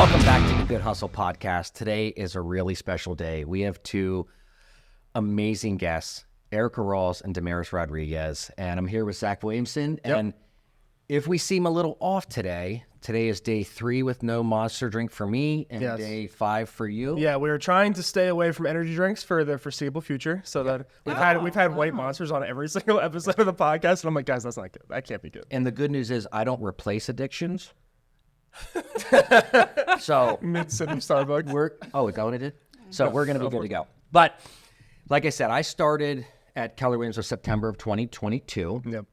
Welcome back to the Good Hustle Podcast. Today is a really special day. We have two amazing guests, Erica Rawls and Damaris Rodriguez, and I'm here with Zach Williamson. Yep. And if we seem a little off today is day 3 with no monster drink for me, and Yes. day 5 for you. Yeah, we were trying to stay away from energy drinks for the foreseeable future, so that we've had white monsters on every single episode of the podcast, and I'm like, guys, that's not good. That can't be good. And the good news is I don't replace addictions. So Mid-city Starbucks. is that what I did? So we're going to be good to go. But like I said, I started at Keller Williams in September of 2022. Yep.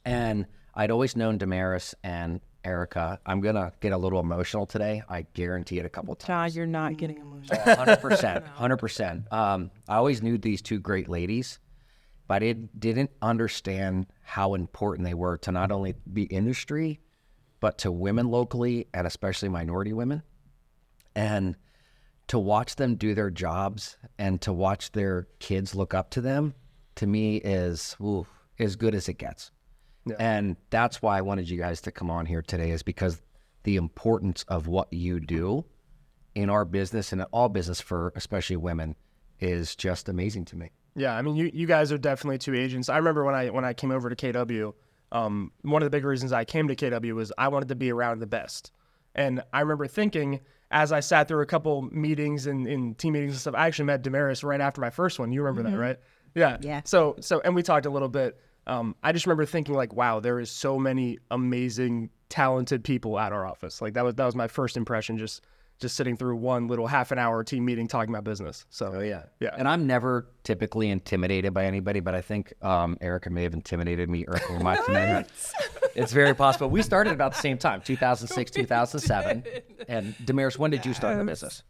And I'd always known Damaris and Erica. I'm going to get a little emotional today. I guarantee it a couple times. John, you're not getting emotional. 100%. 100%. I always knew these two great ladies, but I didn't understand how important they were to not only the industry, but to women locally and especially minority women. And to watch them do their jobs and to watch their kids look up to them, to me is as good as it gets. Yeah. And that's why I wanted you guys to come on here today, is because the importance of what you do in our business and in all business for especially women is just amazing to me. Yeah, I mean, you guys are definitely two agents. I remember when I came over to KW, one of the big reasons I came to KW was I wanted to be around the best. And I remember thinking, as I sat through a couple meetings and team meetings and stuff, I actually met Damaris right after my first one. You remember that, right? Yeah. Yeah. So, and we talked a little bit. I just remember thinking like, wow, there is so many amazing, talented people at our office. Like that was my first impression, just sitting through one little half an hour team meeting talking about business. So yeah. And I'm never typically intimidated by anybody, but I think Erica may have intimidated me earlier in my career. It's very possible. We started about the same time, 2006, 2007. And Damaris, when did you start the business?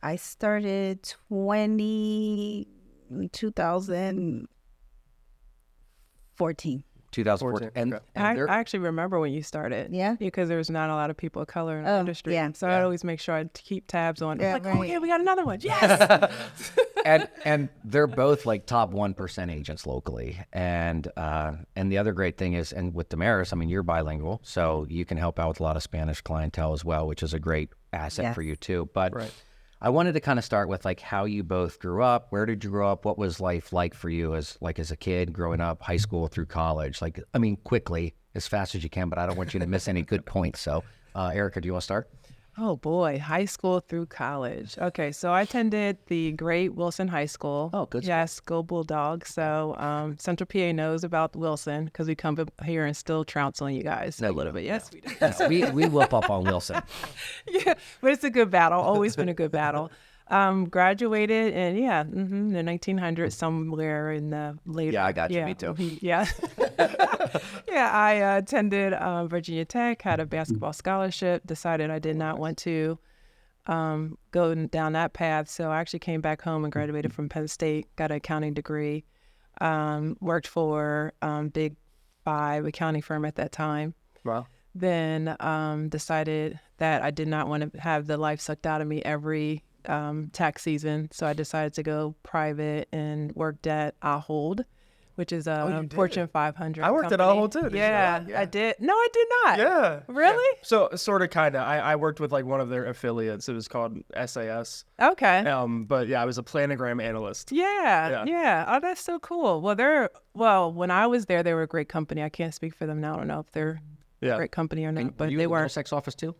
I started 2014. 2014. And I there- actually remember when you started. Yeah. Because there's not a lot of people of color in the industry. yeah. So I'd always make sure I'd keep tabs on. Yeah, Like, right. oh, yeah, we got another one. Yes. and they're both like top 1% agents locally. And the other great thing is, and with Damaris, I mean, you're bilingual, so you can help out with a lot of Spanish clientele as well, which is a great asset Yes. for you too. But Right. I wanted to kind of start with like how you both grew up. Where did you grow up? What was life like for you as a kid growing up, high school through college? Like, I mean, quickly, as fast as you can, but I don't want you to miss any good points. So, Erica, do you want to start? Oh, boy. High school through college. Okay. So I attended the great Wilson High School. Oh, good. Yes. Go Bulldogs. So Central PA knows about Wilson because we come up here and still trounce on you guys a little bit. Yes, we do. Yes, we whoop up on Wilson. Yeah, but it's a good battle. Always been a good battle. Graduated in the 1900s, somewhere in the later. Yeah, I got you. Me too. Yeah, yeah. I attended Virginia Tech, had a basketball scholarship. Decided I did not want to go down that path, so I actually came back home and graduated from Penn State. Got an accounting degree. Worked for Big Five accounting firm at that time. Wow. Then decided that I did not want to have the life sucked out of me every tax season. So I decided to go private and worked at Ahold, which is a Fortune 500 I worked at company. Ahold too. Did you know Yeah, that? I did. No, I did not. Yeah. Really? So sort of, kind of. I worked with like one of their affiliates. It was called SAS. Okay. But yeah, I was a planogram analyst. Yeah. Oh, that's so cool. Well, when I was there, they were a great company. I can't speak for them now. I don't know if they're a great company or not, And but you they in the were. Middlesex office too?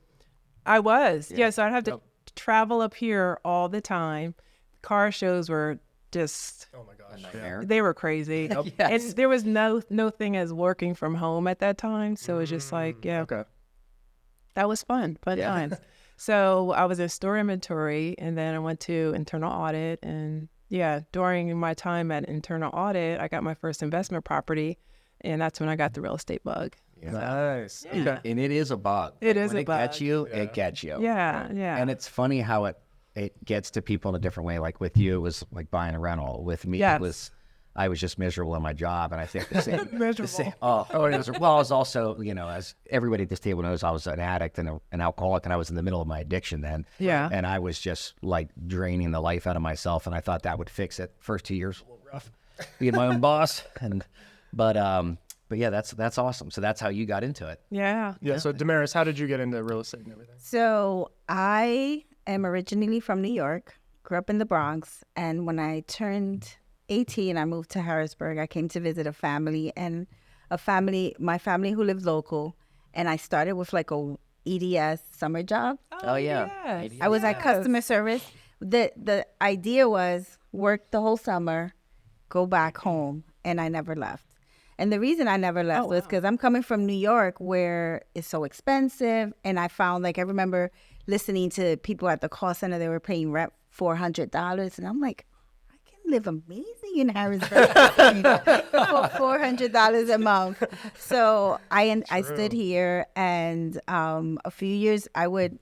I was. Yeah, so I'd have to travel up here all the time. Car shows were just, Oh my gosh. they were crazy. And there was no thing as working from home at that time. So it was just like, Okay. that was fun times. So I was in store inventory, and then I went to internal audit. And during my time at internal audit, I got my first investment property, and that's when I got the real estate bug. Nice. Yeah. Okay. And it is a bug. It is when a it bug. gets you, it gets you. Yeah. And it's funny how it gets to people in a different way. Like with you, it was like buying a rental. With me, Yes. it was I was just miserable in my job, and I think the same. Miserable. The same, well, I was also, as everybody at this table knows, I was an addict and an alcoholic, and I was in the middle of my addiction then. Yeah. And I was just like draining the life out of myself, and I thought that would fix it. First 2 years, a little rough, being my own boss, but But yeah, that's awesome. So that's how you got into it. Yeah. Yeah. So Damaris, how did you get into real estate and everything? So I am originally from New York, grew up in the Bronx, and when I turned 18, I moved to Harrisburg. I came to visit a family, my family who lived local, and I started with like a EDS summer job. Oh, yeah. Yes. I was like customer service. The idea was work the whole summer, go back home, and I never left. And the reason I never left was because I'm coming from New York where it's so expensive. And I found, like, I remember listening to people at the call center, they were paying rent $400. And I'm like, I can live amazing in Harrisburg for $400 a month. So I stood here, and a few years I would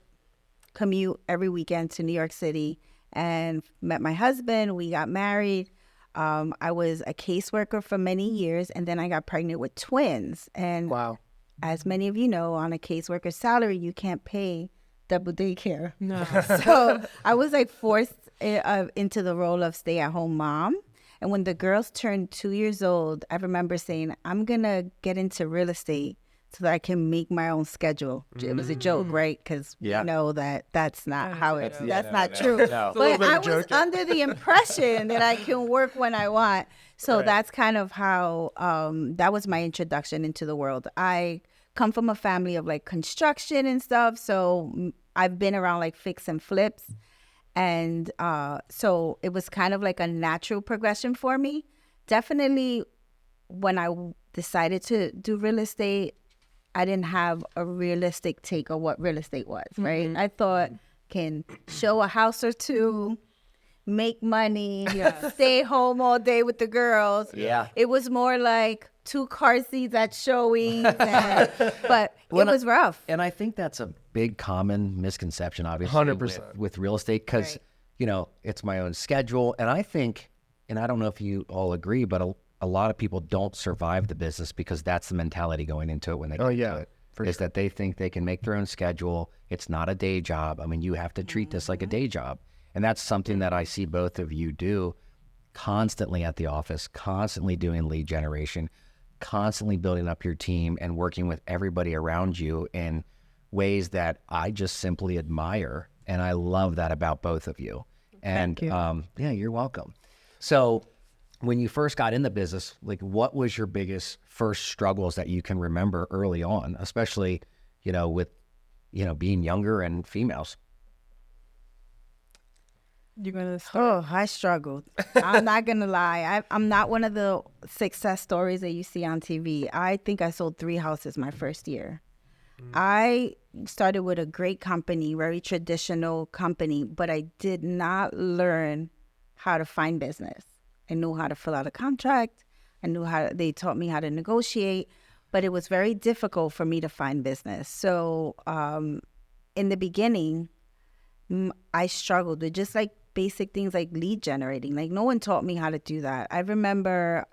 commute every weekend to New York City and met my husband. We got married. I was a caseworker for many years, and then I got pregnant with twins. And Wow. as many of you know, on a caseworker's salary, you can't pay double daycare. No. So I was like forced into the role of stay-at-home mom. And when the girls turned 2 years old, I remember saying, I'm going to get into real estate so that I can make my own schedule. It was a joke, right? Because we know that that's not how it, that's not true. But I was under the impression that I can work when I want. So that's kind of how, that was my introduction into the world. I come from a family of like construction and stuff. So I've been around like fix and flips. And so it was kind of like a natural progression for me. Definitely when I decided to do real estate, I didn't have a realistic take on what real estate was, right? I thought, can show a house or two, make money, stay home all day with the girls. Yeah. It was more like 2 car seats at showings, but it was rough. And I think that's a big common misconception, obviously, 100%. with real estate, because, you know, it's my own schedule. And I think, and I don't know if you all agree, but a lot of people don't survive the business because that's the mentality going into it when they get into it. Is that they think they can make their own schedule. It's not a day job. I mean, you have to treat this like a day job. And that's something that I see both of you do constantly at the office, constantly doing lead generation, constantly building up your team and working with everybody around you in ways that I just simply admire. And I love that about both of you. And yeah, you're welcome. So when you first got in the business, like what was your biggest first struggles that you can remember early on, especially, you know, with, you know, being younger and females? You're going to start? Oh, I struggled. I'm not going to lie. I'm not one of the success stories that you see on TV. I think I sold 3 houses my first year. I started with a great company, very traditional company, but I did not learn how to find business. I knew how to fill out a contract. I knew they taught me how to negotiate, but it was very difficult for me to find business. So in the beginning, I struggled with just like basic things like lead generating. Like no one taught me how to do that. I remember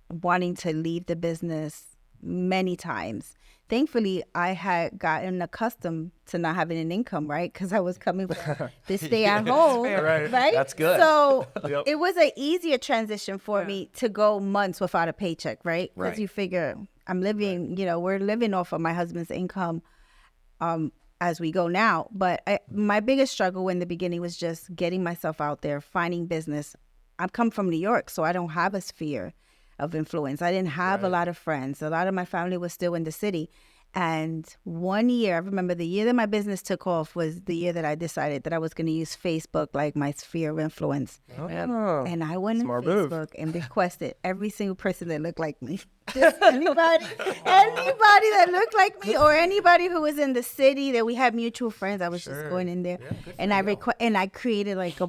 wanting to leave the business many times. Thankfully, I had gotten accustomed to not having an income, right? Because I was coming from this stay at home, right? That's good. So it was an easier transition for me to go months without a paycheck, right? Because you figure I'm living, you know, we're living off of my husband's income as we go now. But my biggest struggle in the beginning was just getting myself out there, finding business. I come from New York, so I don't have a sphere of influence. I didn't have a lot of friends. A lot of my family was still in the city. And one year, I remember the year that my business took off was the year that I decided that I was going to use Facebook like my sphere of influence. And I went on Facebook and requested every single person that looked like me. Just anybody that looked like me or anybody who was in the city that we had mutual friends. I was just going in there. And I created like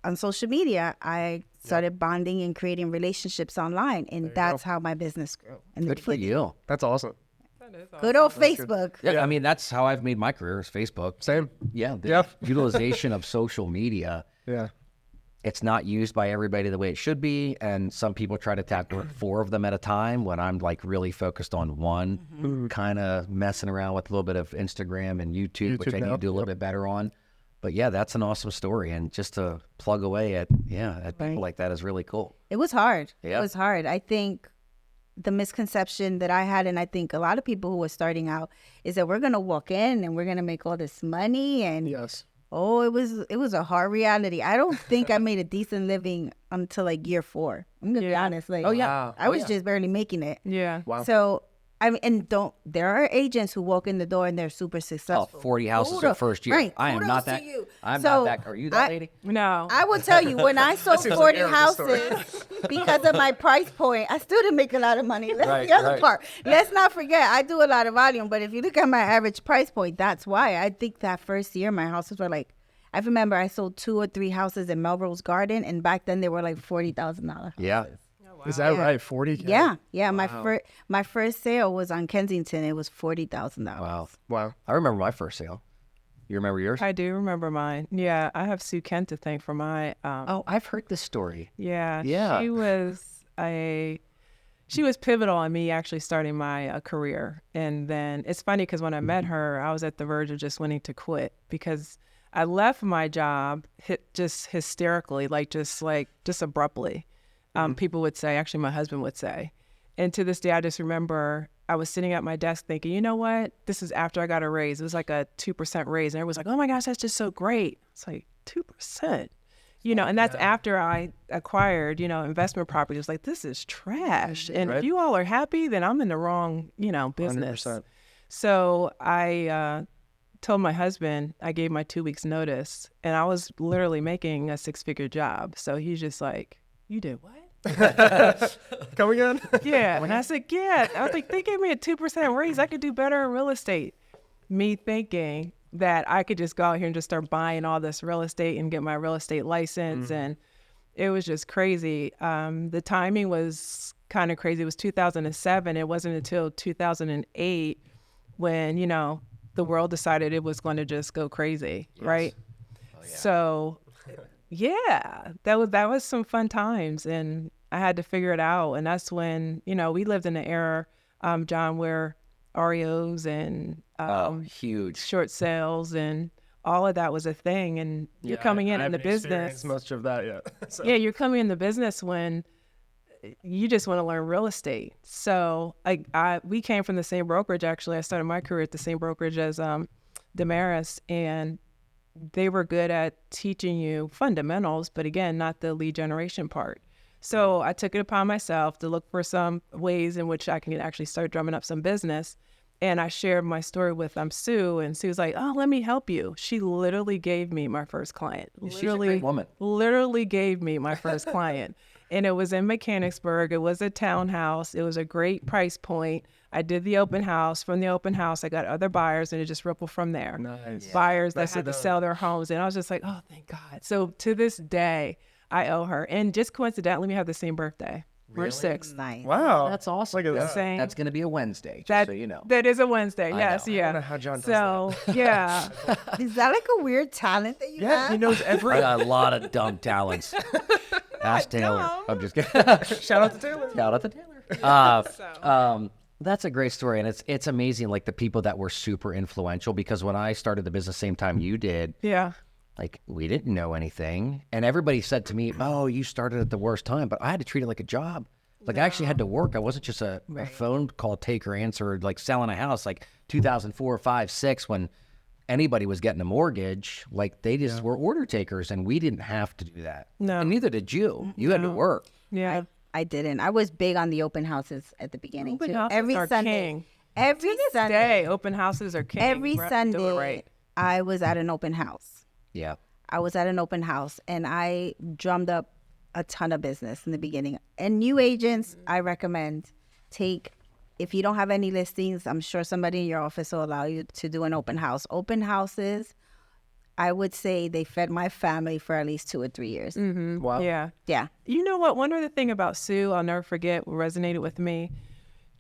on social media, I started bonding and creating relationships online, and that's how my business grew. And Good for you. That's awesome. Good old Facebook. Yeah, I mean, that's how I've made my career is Facebook. Same. Yeah, the utilization of social media. Yeah. It's not used by everybody the way it should be, and some people try to tackle 4 of them at a time when I'm like really focused on one, kind of messing around with a little bit of Instagram and YouTube, which I need to do a little bit better on. But yeah, that's an awesome story, and just to plug away at people like that is really cool. It was hard. Yeah. It was hard. I think the misconception that I had, and I think a lot of people who are starting out, is that we're gonna walk in and we're gonna make all this money, and Yes. oh, it was a hard reality. I don't think I made a decent living until like year 4. I'm gonna be honest. Like, Wow. I was just barely making it. Yeah. Wow. So I mean, and there are agents who walk in the door and they're super Oh, successful. 40 houses Kudos. at first year. Right. I am Kudos not to that. you. I'm So, not that. Are you that lady? No. I will tell you, when I sold seems 40 like Erica's story. houses because of my price point, I still didn't make a lot of money. That's Right, the other right. part. Let's not forget, I do a lot of volume, but if you look at my average price point, that's why. I think that first year, my houses were like, I remember I sold 2 or 3 houses in Melrose Garden, and back then they were like $40,000. Yeah. Is that right? 40K? Yeah. My first sale was on Kensington. It was $40,000. Wow. Wow. I remember my first sale. You remember yours? I do remember mine. Yeah, I have Sue Kent to thank for my. Oh, I've heard this story. Yeah. Yeah. She was pivotal in me actually starting my career. And then it's funny because when I met her, I was at the verge of just wanting to quit because I left my job just hysterically, just abruptly. People would say, actually my husband would say. And to this day, I just remember I was sitting at my desk thinking, you know what? This is after I got a raise. It was like a 2% raise. And everyone's like, oh my gosh, that's just so great. It's like 2%. And that's after I acquired, investment properties. Like, this is trash. And if you all are happy, then I'm in the wrong, business. 100%. So I told my husband, I gave my 2 weeks notice, and I was literally making a 6-figure job. So he's just like, you did what? Come again? Yeah. And I said, yeah. I was like, they gave me a 2% raise. I could do better in real estate. Me thinking that I could just go out here and just start buying all this real estate and get my real estate license. And it was just crazy. The timing was kind of crazy. It was 2007. It wasn't until 2008 when, the world decided it was going to just go crazy. Right. Oh, yeah. So yeah, that was some fun times, and I had to figure it out. And that's when, we lived in an era, John, where REOs and huge. short sales and all of that was a thing. And you're coming in the business. Much of that yet. So. Yeah, you're coming in the business when you just want to learn real estate. So we came from the same brokerage. Actually, I started my career at the same brokerage as Damaris, and they were good at teaching you fundamentals, but again, not the lead generation part. So I took it upon myself to look for some ways in which I can actually start drumming up some business. And I shared my story with Sue, and Sue was like, oh, let me help you. She literally gave me my first client. She's a great woman. Literally gave me my first client. And it was in Mechanicsburg. It was a townhouse. It was a great price point. I did the open house. From the open house, I got other buyers, and it just rippled from there. Nice. Buyers that had to sell their homes. And I was just like, oh, thank God. So to this day, I owe her. And just coincidentally, we have the same birthday, March 6th. Nice. Wow. That's awesome. Look at that. Same. That's going to be a Wednesday, just so you know. That is a Wednesday. Yes, know. I yeah. don't know how John does So, yeah. Is that like a weird talent that you Yeah, have? he knows I every. got a lot of dumb talents. Ask Taylor. dumb. I'm just kidding. Shout out to Taylor. Shout out to Taylor. That's a great story, and it's amazing, like the people that were super influential. Because when I started the business, same time you did, Yeah. like we didn't know anything, and everybody said to me, "Oh, you started at the worst time," but I had to treat it like a job. Like I actually had to work. I wasn't just a phone call taker answer, like selling a house. Like 2004, 5, 6, when anybody was getting a mortgage, like they just were order takers, and we didn't have to do that. No. And neither did you. You had to work. Yeah. I didn't. I was big on the open houses at the beginning Open too. houses Every are Sunday. king. Every Sunday. Day, open houses are king. Every Do it Sunday, right. I was at an open house. Yeah. I was at an open house, and I drummed up a ton of business in the beginning. And new agents, I recommend if you don't have any listings, I'm sure somebody in your office will allow you to do an open house. Open houses, I would say they fed my family for at least 2 or 3 years. Wow. Yeah. Yeah. You know what? One other thing about Sue, I'll never forget, what resonated with me.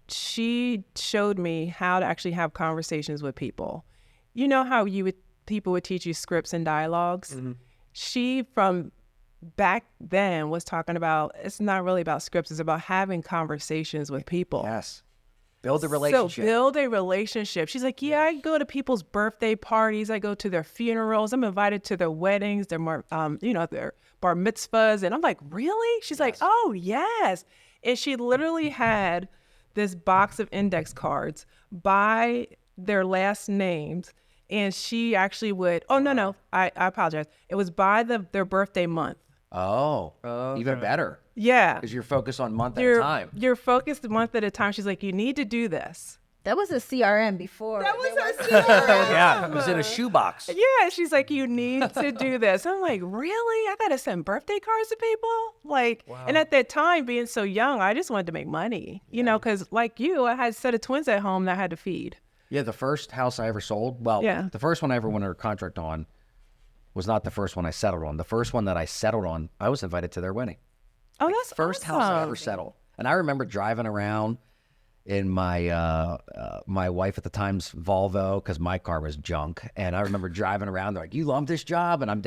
She showed me how to actually have conversations with people. You know how people would teach you scripts and dialogues? She, from back then, was talking about, it's not really about scripts, it's about having conversations with people. Yes. Build a relationship. So build a relationship. She's like, yeah, I go to people's birthday parties. I go to their funerals. I'm invited to their weddings, their bar mitzvahs. And I'm like, really? She's like, oh, yes. And she literally had this box of index cards by their last names. And she actually would, I apologize. It was by their birthday month. Oh, even better. Yeah. Because you're focused on month at a time. You're focused a month at a time. She's like, you need to do this. That was a CRM before. That was There a CRM. Yeah, it was in a shoebox. Yeah, she's like, you need to do this. I'm like, really? I gotta send birthday cards to people? Like, and at that time, being so young, I just wanted to make money, you know, because like you, I had a set of twins at home that I had to feed. Yeah, the first house I ever sold, the first one I ever went under contract on was not the first one I settled on. The first one that I settled on, I was invited to their wedding. Oh, that's First house I ever settled. And I remember driving around in my my wife at the time's Volvo, because my car was junk. And I remember driving around. They're like, "You love this job?" And I'm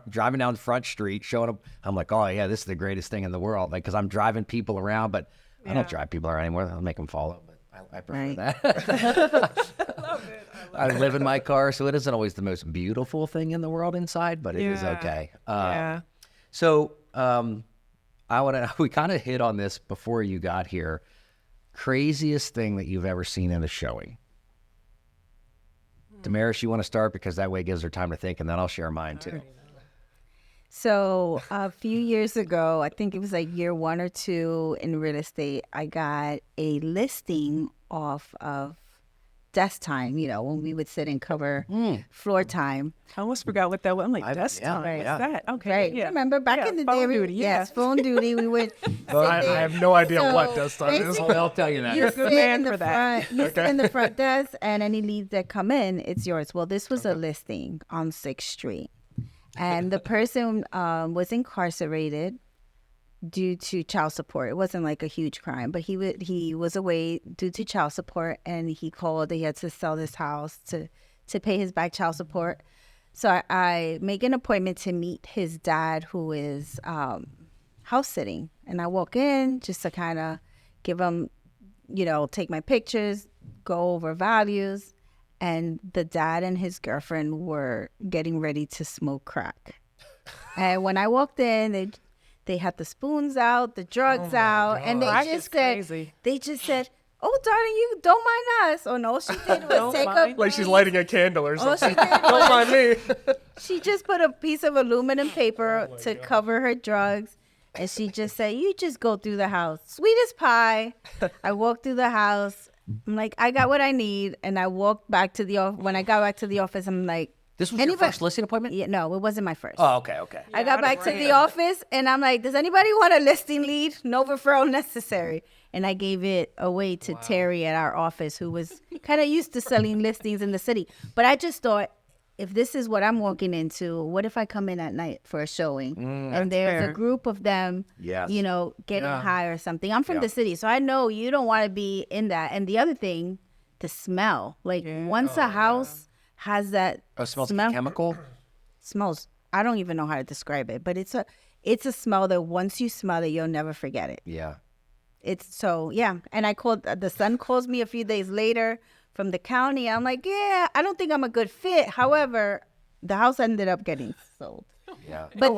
driving down Front Street, showing them. I'm like, "Oh yeah, this is the greatest thing in the world." Like, because I'm driving people around, but I don't drive people around anymore. I'll make them follow. But I prefer that. love it. I live in my car, so it isn't always the most beautiful thing in the world inside, but it is okay. So we kind of hit on this before you got here. Craziest thing that you've ever seen in a showing. Damaris, you want to start, because that way it gives her time to think, and then I'll share mine too. So a few years ago, I think it was like year 1 or 2 in real estate, I got a listing off of desk time, you know, when we would sit and cover floor time. I almost forgot what that was. I'm like, desk time. right. What's that? Okay. Right. Yeah. Remember back in the phone day? duty, Yes, phone duty. We would I have no idea what desk time is. basically, I'll tell you that. You You're a sit good man in the for that. front, you sit in the front desk, and any leads that come in, it's yours. Well, this was a listing on 6th Street. And the person was incarcerated due to child support. It wasn't like a huge crime, but he was away due to child support, and he called that he had to sell this house to pay his back child support. So I make an appointment to meet his dad, who is house sitting. And I walk in just to kind of give him, you know, take my pictures, go over values. And the dad and his girlfriend were getting ready to smoke crack. And when I walked in, they had the spoons out, the drugs out, and Crack is crazy. they just said, "Oh, darling, you don't mind us." Oh no, she did was Don't take mind. a Like she's lighting a candle or Oh, something. she did Don't mind me. She just put a piece of aluminum paper to cover her drugs. And she just said, "You just go through the house. Sweet as pie." I walked through the house. I'm like, I got what I need. And I walked back to the office. When I got back to the office, I'm like, This was your first listing appointment? yeah, no, it wasn't my first. Oh, okay. I got back to the office and I'm like, does anybody want a listing lead? No referral necessary. And I gave it away to Terry at our office, who was kind of used to selling listings in the city. But I just thought, if this is what I'm walking into, what if I come in at night for a showing and there's fair. a group of them, Yes. you know, getting high or something? I'm from the city, so I know you don't want to be in that. And the other thing, the smell. Like once a house has that Oh, it smells like chemical? smells, I don't even know how to describe it, but it's a smell that once you smell it, you'll never forget it. Yeah. It's so, yeah. And I called, the son calls me a few days later from the county. I'm like, yeah, I don't think I'm a good fit. However, the house ended up getting sold. Yeah. But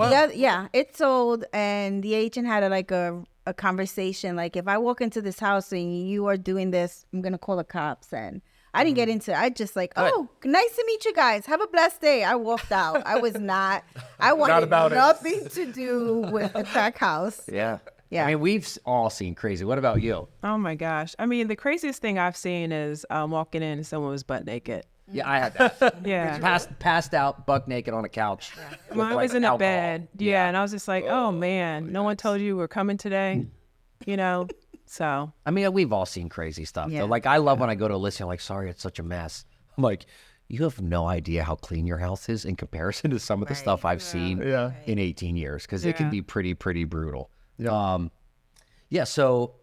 it sold, and the agent had a conversation. Like, if I walk into this house and you are doing this, I'm going to call the cops. And I didn't get into it. I just like, oh, nice to meet you guys. Have a blessed day. I walked out. I wanted about it. nothing to do with the crack house. Yeah. Yeah. I mean, we've all seen crazy. What about you? Oh my gosh. I mean, the craziest thing I've seen is walking in and someone was butt naked. Yeah, I had that. Yeah. Passed out, buck naked on a couch. with, Mine like, was in a alcohol. bed. Yeah. And I was just like, oh man, no one told you we're coming today, you know? So. I mean, we've all seen crazy stuff. Yeah. Though. Like, I love when I go to a listing, I'm like, sorry, it's such a mess. I'm like, you have no idea how clean your house is in comparison to some of the stuff I've seen in 18 years, because it can be pretty brutal. Yeah, so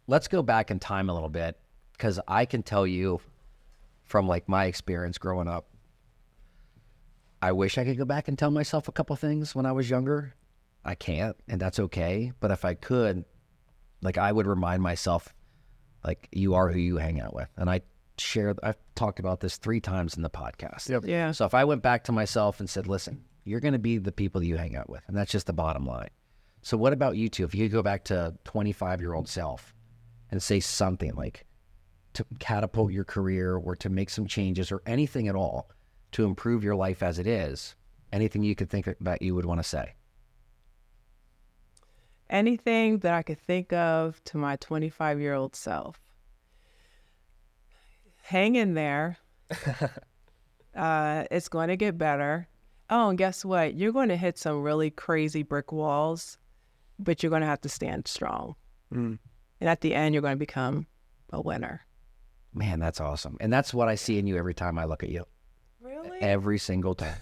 let's go back in time a little bit, because I can tell you from like my experience growing up, I wish I could go back and tell myself a couple things when I was younger. I can't, and that's okay. But if I could, like, I would remind myself, like, you are who you hang out with. And I've talked about this 3 times in the podcast. Yep. Yeah. So if I went back to myself and said, listen, you're going to be the people that you hang out with, and that's just the bottom line. So what about you two? If you could go back to 25-year-old self and say something like to catapult your career or to make some changes or anything at all to improve your life as it is, anything you could think that you would want to say? Anything that I could think of to my 25-year-old self. Hang in there. It's going to get better. Oh, and guess what? You're going to hit some really crazy brick walls, but you're going to have to stand strong. And at the end, you're going to become a winner. Man, that's awesome. And that's what I see in you every time I look at you. Really? Every single time.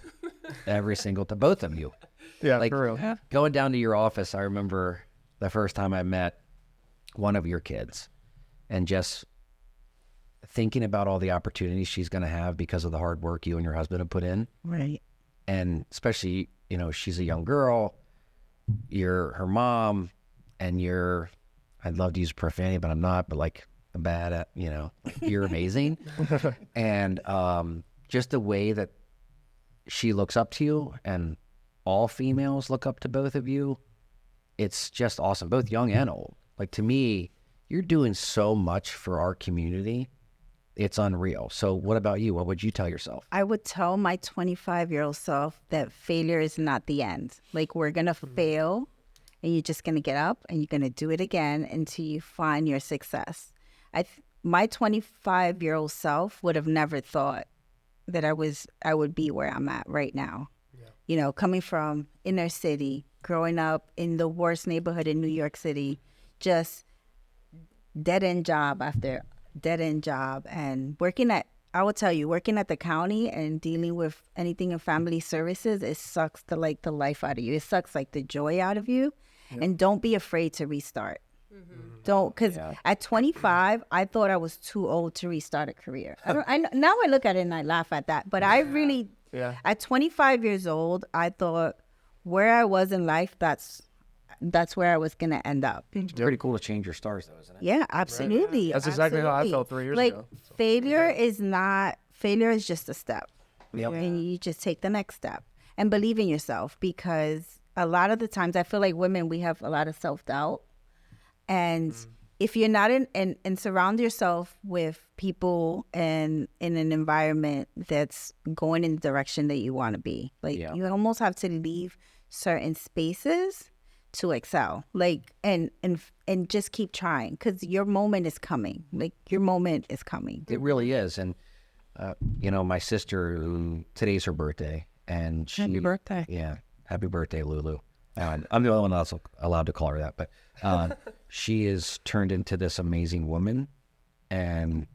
Every single time. Both of you. Yeah, Like, for real. Yeah. going down to your office, I remember the first time I met one of your kids and just thinking about all the opportunities she's going to have because of the hard work you and your husband have put in. Right. And especially, you know, she's a young girl, you're her mom, and I'd love to use profanity, but I'm not, but like, I'm bad at, you know, like, you're amazing. And just the way that she looks up to you, and all females look up to both of you, it's just awesome, both young and old. Like, to me, you're doing so much for our community. It's unreal. So what about you? What would you tell yourself? I would tell my 25-year-old self that failure is not the end. Like, we're going to fail, and you're just going to get up and you're going to do it again until you find your success. My 25-year-old self would have never thought that I would be where I'm at right now. Yeah. You know, coming from inner city, growing up in the worst neighborhood in New York City, just dead-end job after dead-end job, and working at the county and dealing with anything in family services, it sucks the life out of you. It sucks like the joy out of you. Yeah. And don't be afraid to restart. Because at 25, I thought I was too old to restart a career. Now I look at it and I laugh at that. But I really, at 25 years old, I thought where I was in life, that's where I was going to end up. It's pretty cool to change your stars, though, isn't it? Yeah, absolutely. Right. That's exactly how I felt 3 years ago. Failure is just a step. Yep. And you just take the next step and believe in yourself, because a lot of the times I feel like women, we have a lot of self-doubt. And if you're not and surround yourself with people and in an environment that's going in the direction that you want to be. Like, you almost have to leave certain spaces to excel, like, and just keep trying, because your moment is coming. Like, your moment is coming. It really is. And you know, my sister, today's her birthday, and Happy birthday. Yeah, happy birthday, Lulu. I'm the only one that's allowed to call her that, but she is turned into this amazing woman, and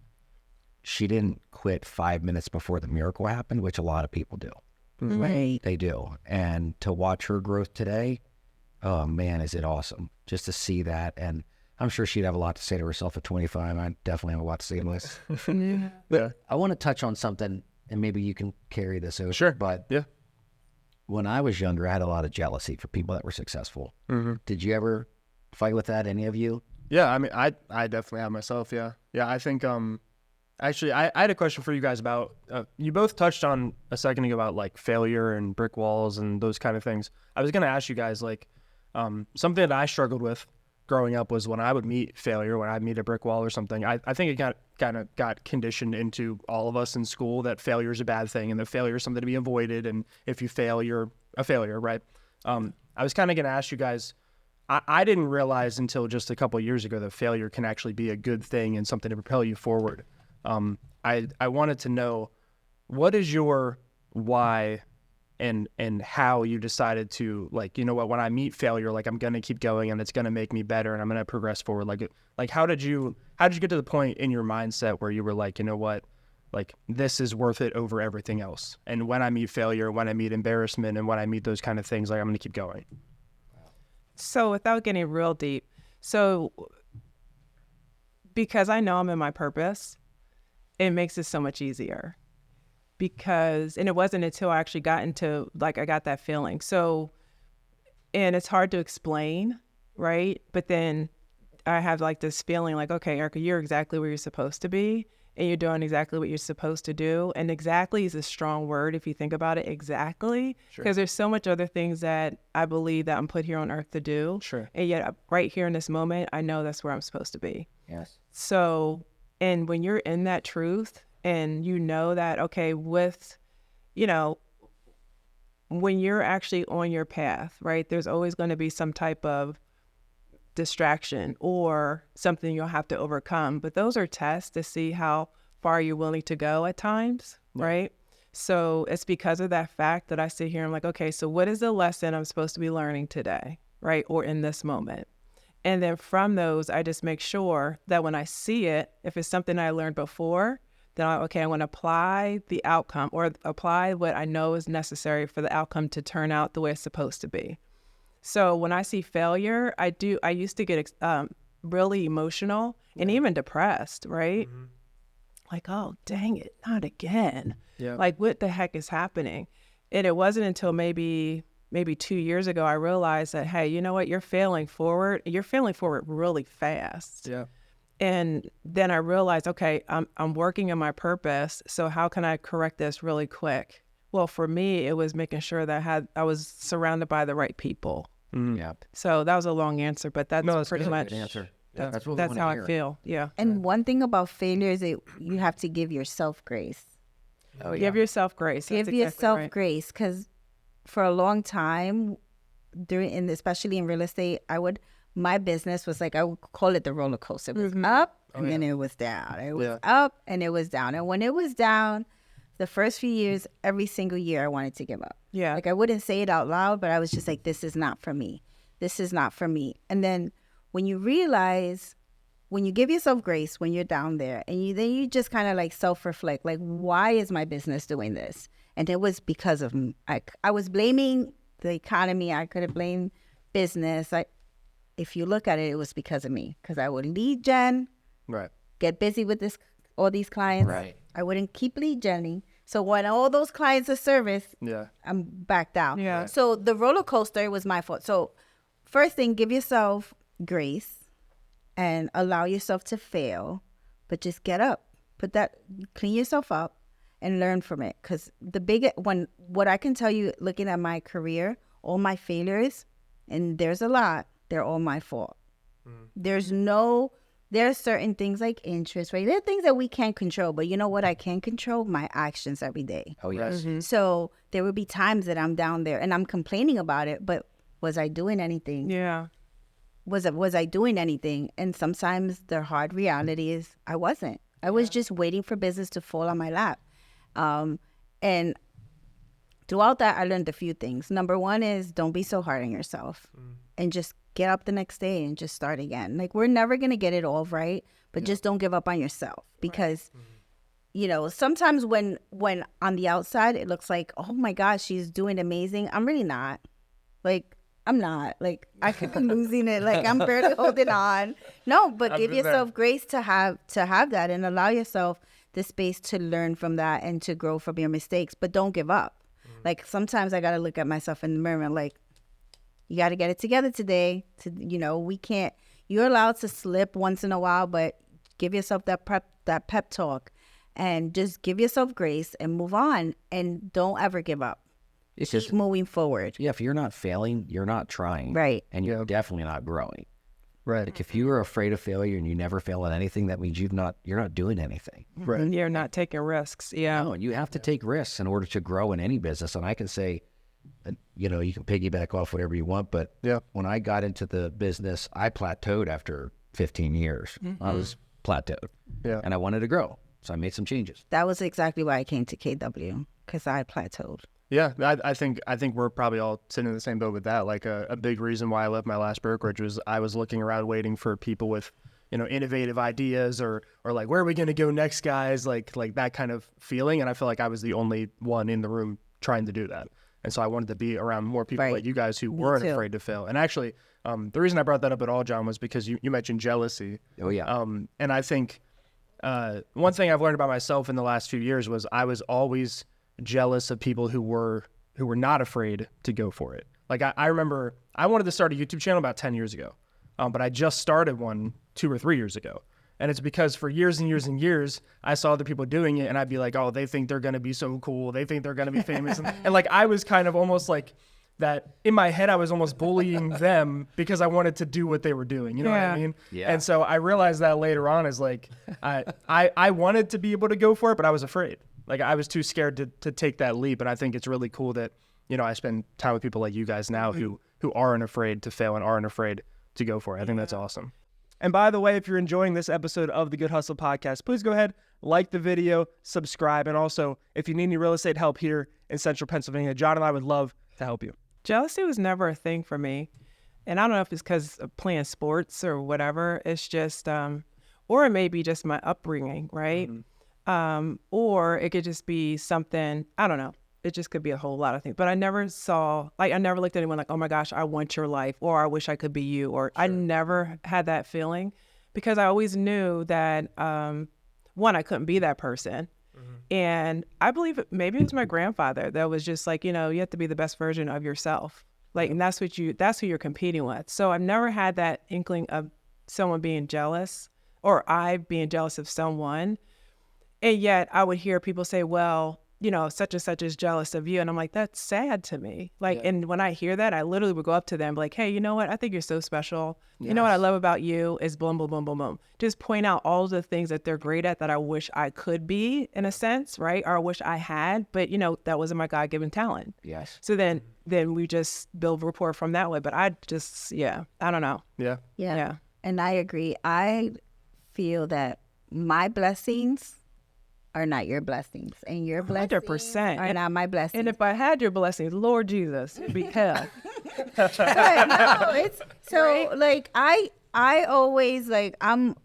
she didn't quit 5 minutes before the miracle happened, which a lot of people do. Right. They do. And to watch her growth today, oh man, is it awesome just to see that. And I'm sure she'd have a lot to say to herself at 25. I definitely have a lot to say to this. Yeah. I want to touch on something, and maybe you can carry this over. Sure. But yeah, when I was younger, I had a lot of jealousy for people that were successful. Did you ever fight with that, any of you? Yeah, I mean, I definitely have myself. Yeah. I think actually, I had a question for you guys about you both touched on a second ago about like failure and brick walls and those kind of things. I was gonna ask you guys, like, something that I struggled with growing up was when I would meet failure, when I'd meet a brick wall or something. I think it got conditioned into all of us in school that failure is a bad thing and that failure is something to be avoided, and if you fail, you're a failure, right? I was kind of gonna ask you guys. I didn't realize until just a couple of years ago that failure can actually be a good thing and something to propel you forward. I wanted to know, what is your why and how you decided to, like, you know what, when I meet failure, like, I'm going to keep going and it's going to make me better and I'm going to progress forward. Like how did you get to the point in your mindset where you were like, you know what, like, this is worth it over everything else? And when I meet failure, when I meet embarrassment, and when I meet those kind of things, like, I'm going to keep going. So without getting real deep, because I know I'm in my purpose, it makes it so much easier. And it wasn't until I actually got into, like, I got that feeling. So, and it's hard to explain, right? But then I have like this feeling like, okay, Erica, you're exactly where you're supposed to be. and you're doing exactly what you're supposed to do. And exactly is a strong word if you think about it, exactly, because there's so much other things that I believe that I'm put here on earth to do. Sure. And yet right here in this moment, I know that's where I'm supposed to be. Yes. So, and when you're in that truth and you know that, okay, with, you know, when you're actually on your path, right, there's always going to be some type of distraction or something you'll have to overcome. But those are tests to see how far you're willing to go at times, right? So it's because of that fact that I sit here and I'm like, okay, so what is the lesson I'm supposed to be learning today, right? Or in this moment. And then from those, I just make sure that when I see it, if it's something I learned before, then I want to apply the outcome or apply what I know is necessary for the outcome to turn out the way it's supposed to be. So when I see failure, I used to get really emotional and even depressed, right? Mm-hmm. Like, oh, dang it, not again. Yeah. Like, what the heck is happening? And it wasn't until maybe 2 years ago, I realized that, hey, you know what? You're failing forward. You're failing forward really fast. Yeah. And then I realized, okay, I'm working on my purpose. So how can I correct this really quick? Well, for me, it was making sure that I was surrounded by the right people. Yeah. So that was a long answer, but that's pretty much Good answer. That's what we that's wanna how hear. I feel. Yeah. And one thing about failure is you have to give yourself grace. Oh, yeah. Give yourself grace. That's Give exactly yourself right. grace, because for a long time, especially in real estate, my business was like, I would call it the roller coaster. It was up and then it was down. It was up and it was down. And when it was down, the first few years, every single year, I wanted to give up. Yeah. Like I wouldn't say it out loud, but I was just like, this is not for me. This is not for me. And then when you realize, when you give yourself grace when you're down there, and then you just kind of like self-reflect, like, why is my business doing this? And it was because of I was blaming the economy. I could have blamed business. If you look at it, it was because of me, because I would lead gen, Right. get busy with all these clients. Right. I wouldn't keep lead genning. So when all those clients are serviced, Yeah. I'm back down. Yeah. So the roller coaster was my fault. So first thing, give yourself grace and allow yourself to fail, but just get up. Clean yourself up and learn from it. Because what I can tell you, looking at my career, all my failures, and there's a lot, they're all my fault. There are certain things like interest rate. There are things that we can't control, but you know what I can control? My actions every day. Oh, yes. So there would be times that I'm down there and I'm complaining about it, but was I doing anything? Yeah. Was I doing anything? And sometimes the hard reality is I wasn't. I was just waiting for business to fall on my lap. And throughout that, I learned a few things. Number one is don't be so hard on yourself and just get up the next day and just start again. Like, we're never going to get it all right, but just don't give up on yourself, because you know, sometimes when on the outside it looks like, oh my gosh, she's doing amazing. I'm really not. Like, I'm not. Like, I could be losing it. Like, I'm barely holding on. No, but give yourself grace to have that, and allow yourself the space to learn from that and to grow from your mistakes. But don't give up. Like, sometimes I got to look at myself in the mirror and like, you got to get it together today. You're allowed to slip once in a while, but give yourself that pep talk, and just give yourself grace and move on, and don't ever give up. It's Keep just, moving forward. yeah, if you're not failing, you're not trying. Right. And you're definitely not growing. Right. Like, if you are afraid of failure and you never fail at anything, that means you're not doing anything. Right. You're not taking risks. Yeah. No, and you have to take risks in order to grow in any business. And I can say, you know, you can piggyback off whatever you want, but when I got into the business, I plateaued after 15 years. I was plateaued. Yeah. And I wanted to grow. So I made some changes. That was exactly why I came to KW, because I plateaued. Yeah, I think we're probably all sitting in the same boat with that. Like, a big reason why I left my last brokerage was I was looking around waiting for people with, you know, innovative ideas or like, where are we going to go next, guys? Like that kind of feeling. And I feel like I was the only one in the room trying to do that. And so I wanted to be around more people Right. like you guys who weren't too. afraid to fail. And actually, the reason I brought that up at all, John, was because you mentioned jealousy. Oh, yeah. And I think one thing I've learned about myself in the last few years was I was always jealous of people who were not afraid to go for it. Like, I remember I wanted to start a YouTube channel about 10 years ago, but I just started one 2 or 3 years ago. And it's because for years and years and years, I saw other people doing it and I'd be like, oh, they think they're going to be so cool. They think they're going to be famous. And like, I was kind of almost like that in my head, I was almost bullying them because I wanted to do what they were doing. You know what I mean? Yeah. And so I realized that later on is like, I wanted to be able to go for it, but I was afraid. Like I was too scared to take that leap. And I think it's really cool that, you know, I spend time with people like you guys now who aren't afraid to fail and aren't afraid to go for it. I think that's awesome. And by the way, if you're enjoying this episode of the Good Hustle Podcast, please go ahead, like the video, subscribe. And also, if you need any real estate help here in Central Pennsylvania, John and I would love to help you. Jealousy was never a thing for me. And I don't know if it's because of playing sports or whatever. It's just, or it may be just my upbringing, right? Or it could just be something, I don't know. It just could be a whole lot of things. But I never I never looked at anyone like, oh my gosh, I want your life, or I wish I could be you, or I never had that feeling because I always knew that, one, I couldn't be that person. And I believe maybe it was my grandfather that was just like, you know, you have to be the best version of yourself. Like, and that's who you're competing with. So I've never had that inkling of someone being jealous or I being jealous of someone. And yet I would hear people say, well, you know, such and such is jealous of you. And I'm like, that's sad to me. Like, and when I hear that, I literally would go up to them like, hey, you know what? I think you're so special. Yes. You know what I love about you is boom, boom, boom, boom, boom. Just point out all the things that they're great at that I wish I could be in a sense, right? Or I wish I had, but you know, that wasn't my God-given talent. Yes. So then we just build rapport from that way. But I just, I don't know. Yeah. And I agree. I feel that my blessings are not your blessings, and your blessings 100% are not my blessings. And if I had your blessings, Lord Jesus, it'd be hell. But no, it's so right? Like I always like I'm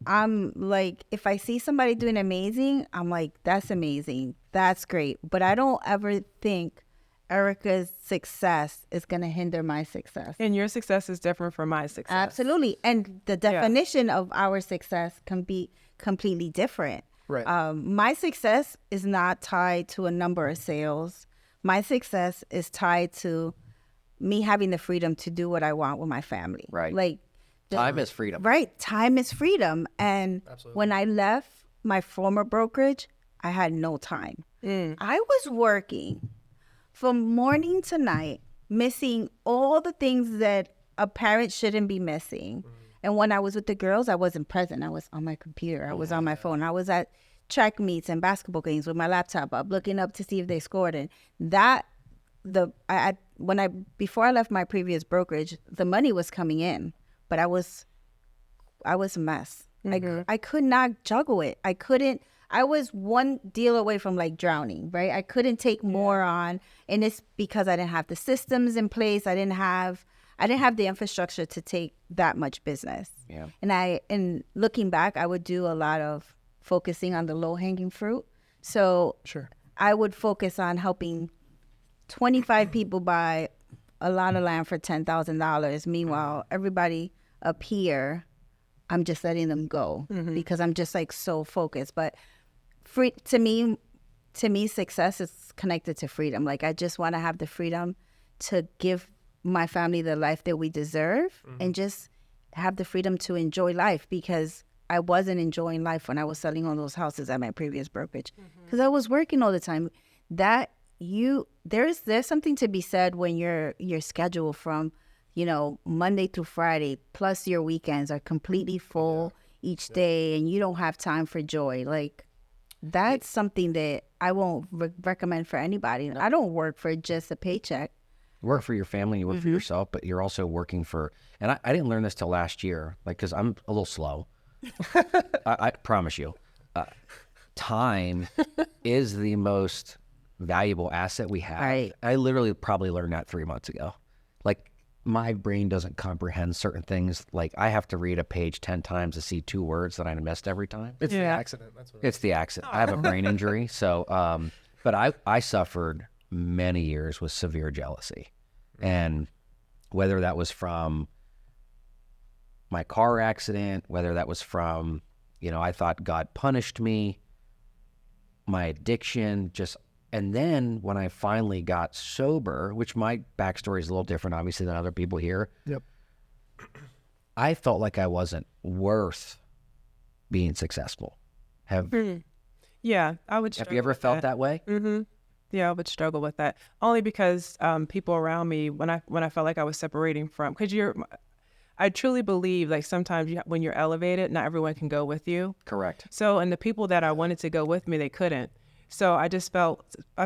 like if I see somebody doing amazing, I'm like that's amazing, that's great. But I don't ever think Erica's success is gonna hinder my success. And your success is different from my success. Absolutely, and the definition of our success can be completely different. Right. My success is not tied to a number of sales. My success is tied to me having the freedom to do what I want with my family. Right. Like time is freedom. Right. Time is freedom. And when I left my former brokerage, I had no time. I was working from morning to night, missing all the things that a parent shouldn't be missing. And when I was with the girls, I wasn't present. I was on my computer. I was on my phone. I was at track meets and basketball games with my laptop up, looking up to see if they scored. And before I left my previous brokerage, the money was coming in, but I was a mess. I could not juggle it. I was one deal away from like drowning, right? I couldn't take more on. And it's because I didn't have the systems in place. I didn't have the infrastructure to take that much business. Yeah. And looking back, I would do a lot of focusing on the low-hanging fruit. So I would focus on helping 25 people buy a lot of land for $10,000. Meanwhile, everybody up here, I'm just letting them go because I'm just like so focused. But to me, success is connected to freedom. Like I just want to have the freedom to give my family the life that we deserve and just have the freedom to enjoy life, because I wasn't enjoying life when I was selling all those houses at my previous brokerage because I was working all the time. There's something to be said when your schedule from, Monday through Friday plus your weekends are completely full each day and you don't have time for joy. Like that's something that I won't recommend for anybody. I don't work for just a paycheck. You work for your family, you work for yourself, but you're also working for, and I didn't learn this till last year, like, because I'm a little slow. I promise you. Time is the most valuable asset we have. Right. I literally probably learned that 3 months ago. Like, my brain doesn't comprehend certain things. Like, I have to read a page 10 times to see 2 words that I missed every time. It's the accident. That's what it's the accident. I have a brain injury. So, but I suffered many years with severe jealousy. And whether that was from my car accident, whether that was from, I thought God punished me, my addiction, and then when I finally got sober, which my backstory is a little different, obviously, than other people here. Yep. I felt like I wasn't worth being successful. Have Yeah, I would. you ever felt that way? Mm-hmm. Yeah, I would struggle with that only because people around me, when I felt like I was separating from, because I truly believe like sometimes when you're elevated, not everyone can go with you. Correct. So, and the people that I wanted to go with me, they couldn't. So I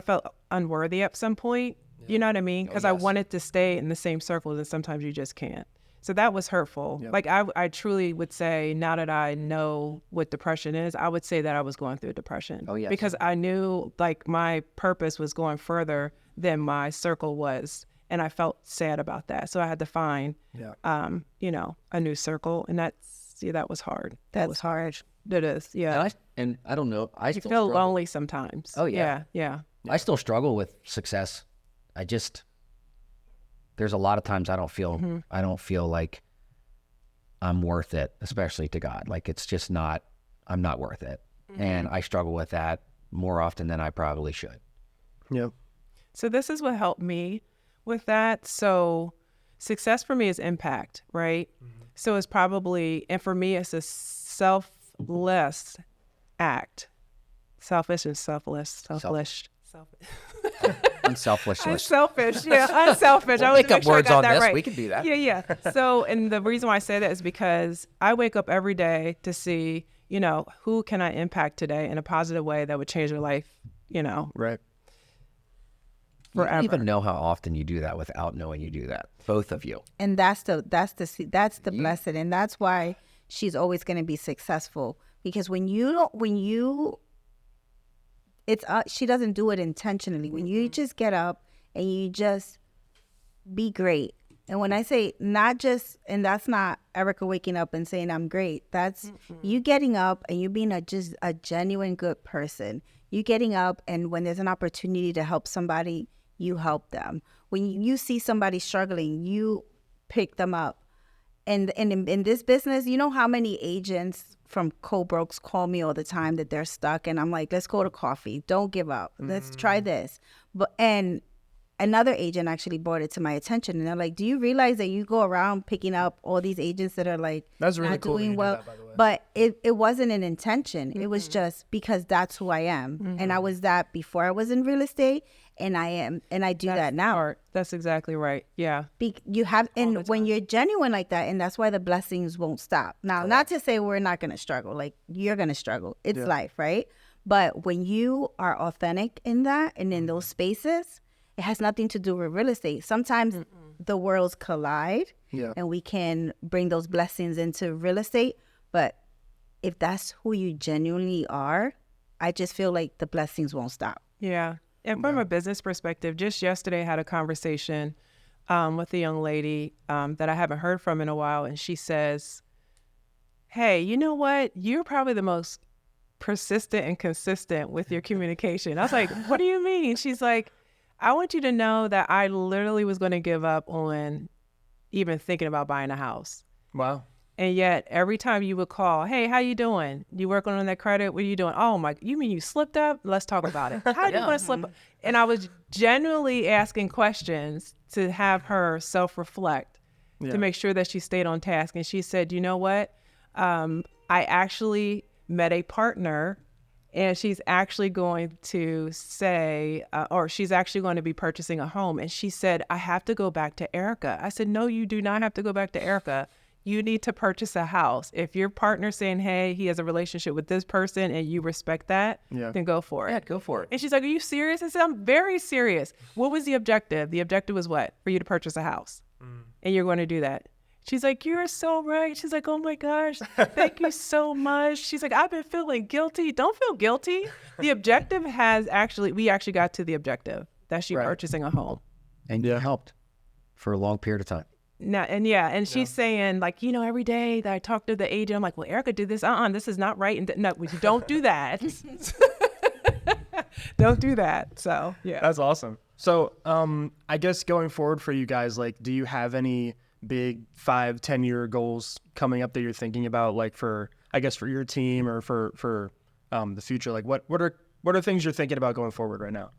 felt unworthy at some point. You know what I mean? Because I wanted to stay in the same circles, and sometimes you just can't. So that was hurtful. Yep. Like I truly would say, now that I know what depression is, I would say that I was going through depression. Oh, yes. Because I knew like my purpose was going further than my circle was. And I felt sad about that. So I had to find, a new circle. And that was hard. That was hard. It is, yeah. And I don't know. I You still feel struggle. lonely sometimes. Oh, yeah. Yeah. I still struggle with success. There's a lot of times I don't feel like I'm worth it, especially to God. Like I'm not worth it. And I struggle with that more often than I probably should. Yep. So this is what helped me with that. So success for me is impact, right? So it's probably, and for me, it's a selfless act. Selfish and selfless. Unselfishness. Unselfish, yeah, unselfish. I We'll was make up sure I words got on that this. right. We can do that. Yeah. So, and the reason why I say that is because I wake up every day to see, who can I impact today in a positive way that would change their life, Right. You forever. don't even know how often you do that without knowing you do that. Both of you. And that's the blessing, and that's why she's always going to be successful, because she doesn't do it intentionally. When you just get up and you just be great. And when I say not just, and that's not Erica waking up and saying I'm great. That's you getting up and you being just a genuine good person. You getting up, and when there's an opportunity to help somebody, you help them. When you see somebody struggling, you pick them up. And in this business, you know how many agents from co-brokes call me all the time that they're stuck, and I'm like, let's go to coffee. Don't give up. Let's try this. And another agent actually brought it to my attention, and they're like, do you realize that you go around picking up all these agents that are like That's really not cool that you doing did well? that, by the way. But it wasn't an intention. It was just because that's who I am. And I was that before I was in real estate, and I do that now. Smart. That's exactly right. Yeah. You have, and when you're genuine like that, and that's why the blessings won't stop. Now, not to say we're not going to struggle. Like, you're going to struggle. It's life, right? But when you are authentic in that and in those spaces, it has nothing to do with real estate. Sometimes the worlds collide, and we can bring those blessings into real estate. But if that's who you genuinely are, I just feel like the blessings won't stop. Yeah. And from a business perspective, just yesterday I had a conversation with a young lady that I haven't heard from in a while. And she says, hey, you know what? You're probably the most persistent and consistent with your communication. I was like, what do you mean? She's like, I want you to know that I literally was going to give up on even thinking about buying a house. Wow. And yet every time you would call, hey, how you doing? You working on that credit? What are you doing? Oh my, you mean you slipped up? Let's talk about it. How do you want to slip up? And I was genuinely asking questions to have her self-reflect to make sure that she stayed on task. And she said, you know what? I actually met a partner, and she's actually going to say, or she's actually going to be purchasing a home. And she said, I have to go back to Erica. I said, no, you do not have to go back to Erica. You need to purchase a house. If your partner's saying, hey, he has a relationship with this person and you respect that, then go for it. Yeah, go for it. And she's like, are you serious? I said, I'm very serious. What was the objective? The objective was what? For you to purchase a house. And you're going to do that. She's like, you're so right. She's like, oh my gosh, thank you so much. She's like, I've been feeling guilty. Don't feel guilty. The objective we actually got to the objective. That's she purchasing a home. And you helped for a long period of time. Now, and she's saying, like, every day that I talk to the agent, I'm like, well, Erica did this. This is not right. And no, don't do that. Don't do that. So, yeah. That's awesome. So, I guess going forward for you guys, like, do you have any big 5-10 year goals coming up that you're thinking about, like for your team or for the future? Like what are things you're thinking about going forward right now?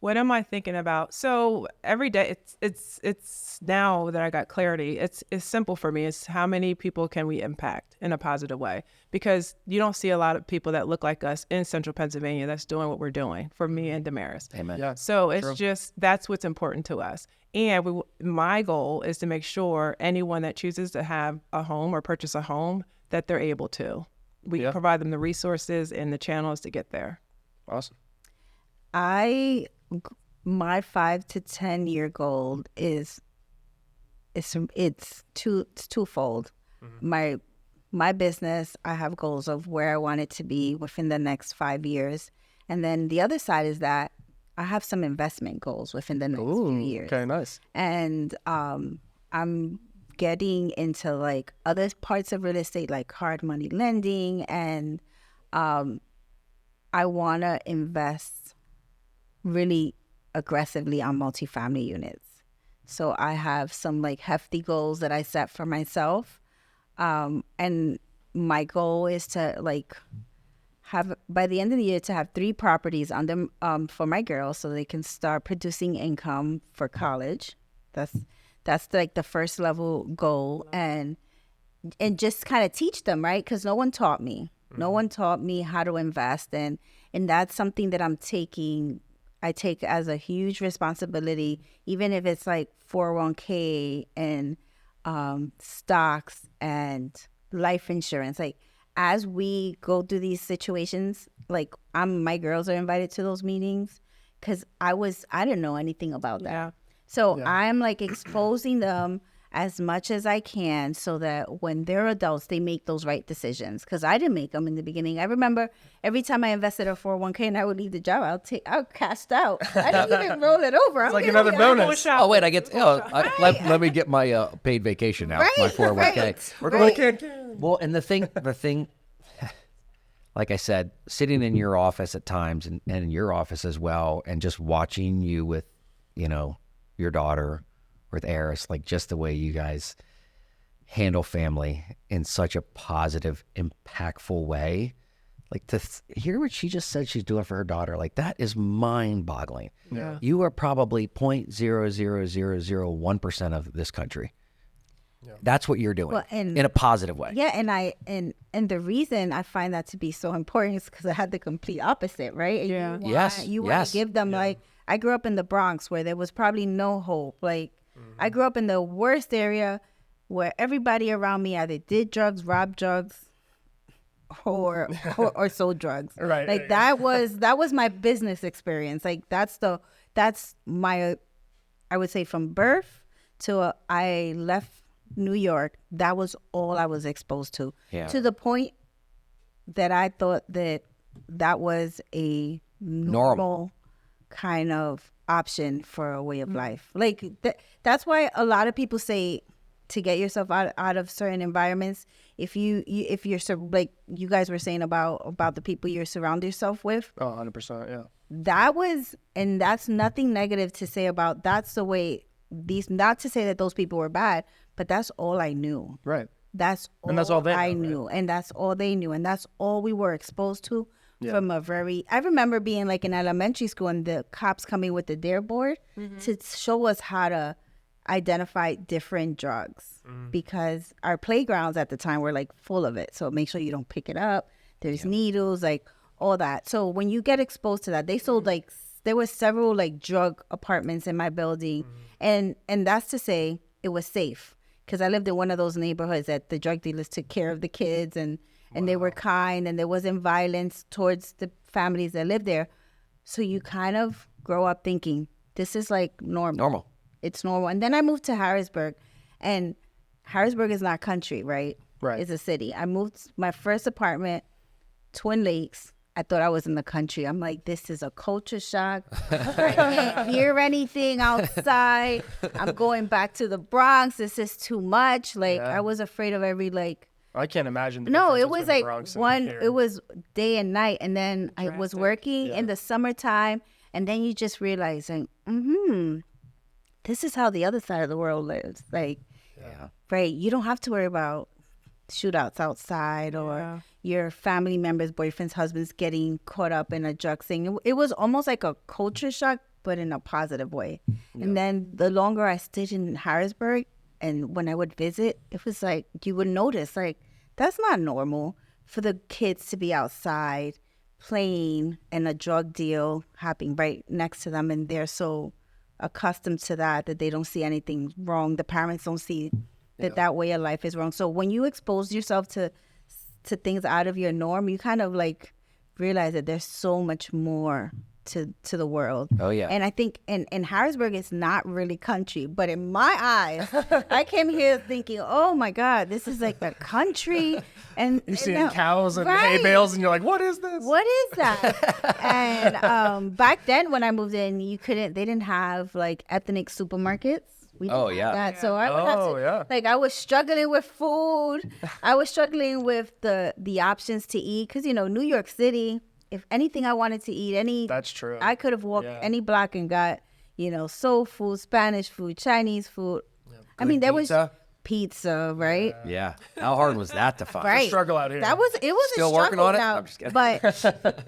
What am I thinking about? So every day, it's now that I got clarity, it's simple for me. It's how many people can we impact in a positive way? Because you don't see a lot of people that look like us in Central Pennsylvania that's doing what we're doing for me and Damaris. Amen. Yeah. So it's True. just, that's what's important to us. And my goal is to make sure anyone that chooses to have a home or purchase a home, that they're able to. We Yeah. provide them the resources and the channels to get there. Awesome. My 5 to 10 year goal is it's twofold. My business, I have goals of where I want it to be within the next 5 years, and then the other side is that I have some investment goals within the next few years. Okay, nice. And I'm getting into like other parts of real estate, like hard money lending, and I want to invest really aggressively on multifamily units. So I have some like hefty goals that I set for myself, and my goal is to like have by the end of the year to have 3 properties on them for my girls, so they can start producing income for college. That's like the first level goal, and just kind of teach them, right? Because no one taught me. No one taught me how to invest, and that's something that I take as a huge responsibility, even if it's like 401k and stocks and life insurance. Like as we go through these situations, like my girls are invited to those meetings because I didn't know anything about that. Yeah. So I'm like exposing them as much as I can so that when they're adults, they make those right decisions. Because I didn't make them in the beginning. I remember every time I invested a 401k and I would leave the job, I'll cashed out. I didn't even roll it over. It's like another bonus. Oh wait, I get. Let me get my paid vacation out. My 401k. Right. We're going to Well, and the thing, like I said, sitting in your office at times and in your office as well, and just watching you with, your daughter, with Eris, like just the way you guys handle family in such a positive, impactful way. Like to hear what she just said she's doing for her daughter, like that is mind-boggling. Yeah. You are probably 0.00001% of this country. Yeah. That's what you're doing in a positive way. Yeah, and the reason I find that to be so important is because I had the complete opposite, right? Yeah. You want to give them like, I grew up in the Bronx where there was probably no hope. Like I grew up in the worst area where everybody around me either did drugs, robbed drugs, or sold drugs. Right. Like that was my business experience. Like that's my, I would say from birth to I left New York, that was all I was exposed to. Yeah. To the point that I thought that was a normal kind of option for a way of life. Like that's why a lot of people say to get yourself out of certain environments, if you're like you guys were saying about the people you surround yourself with. Oh, 100%, yeah. That's nothing negative to say about, that's the way not to say that those people were bad, but that's all I knew. Right. That's all they I know, knew, right? and that's all they knew, and that's all we were exposed to from a very. I remember being like in elementary school, and the cops coming with the dare board to show us how to identify different drugs because our playgrounds at the time were like full of it. So make sure you don't pick it up. There's needles, like all that. So when you get exposed to that, they sold like there were several like drug apartments in my building, and that's to say it was safe. Because I lived in one of those neighborhoods that the drug dealers took care of the kids and they were kind and there wasn't violence towards the families that lived there. So you kind of grow up thinking, this is like normal. It's normal. And then I moved to Harrisburg, and Harrisburg is not country, right? Right. It's a city. I moved my first apartment, Twin Lakes. I thought I was in the country. I'm like, this is a culture shock. I can't hear anything outside. I'm going back to the Bronx. This is too much. Like, I was afraid of every, like. I can't imagine. No, it was like one. it was day and night. And then I was working in the summertime. And then you just realize, like, this is how the other side of the world lives. Like, right, you don't have to worry about shootouts outside or your family members, boyfriends, husbands getting caught up in a drug thing. It was almost like a culture shock, but in a positive way. And then the longer I stayed in Harrisburg, and when I would visit, it was like you would notice, like, that's not normal for the kids to be outside playing and a drug deal happening right next to them, and they're so accustomed to that they don't see anything wrong. The parents don't see that way of life is wrong. So when you expose yourself to things out of your norm, you kind of like realize that there's so much more to the world. Oh, yeah. And I think in Harrisburg, it's not really country, but in my eyes, I came here thinking, oh my God, this is like the country. And You're seeing cows and hay bales, and you're like, what is this? What is that? And back then when I moved in, they didn't have like ethnic supermarkets. We didn't have that. So I would have to, like, I was struggling with food. I was struggling with the options to eat, because, you know, New York City, if anything I wanted to eat, that's true. I could have walked any block and got, you know, soul food, Spanish food, Chinese food. I mean, there was pizza, right? Yeah. How hard was that to find? Right. Struggle out here. It was Still a struggle working on it? now, I'm just kidding. but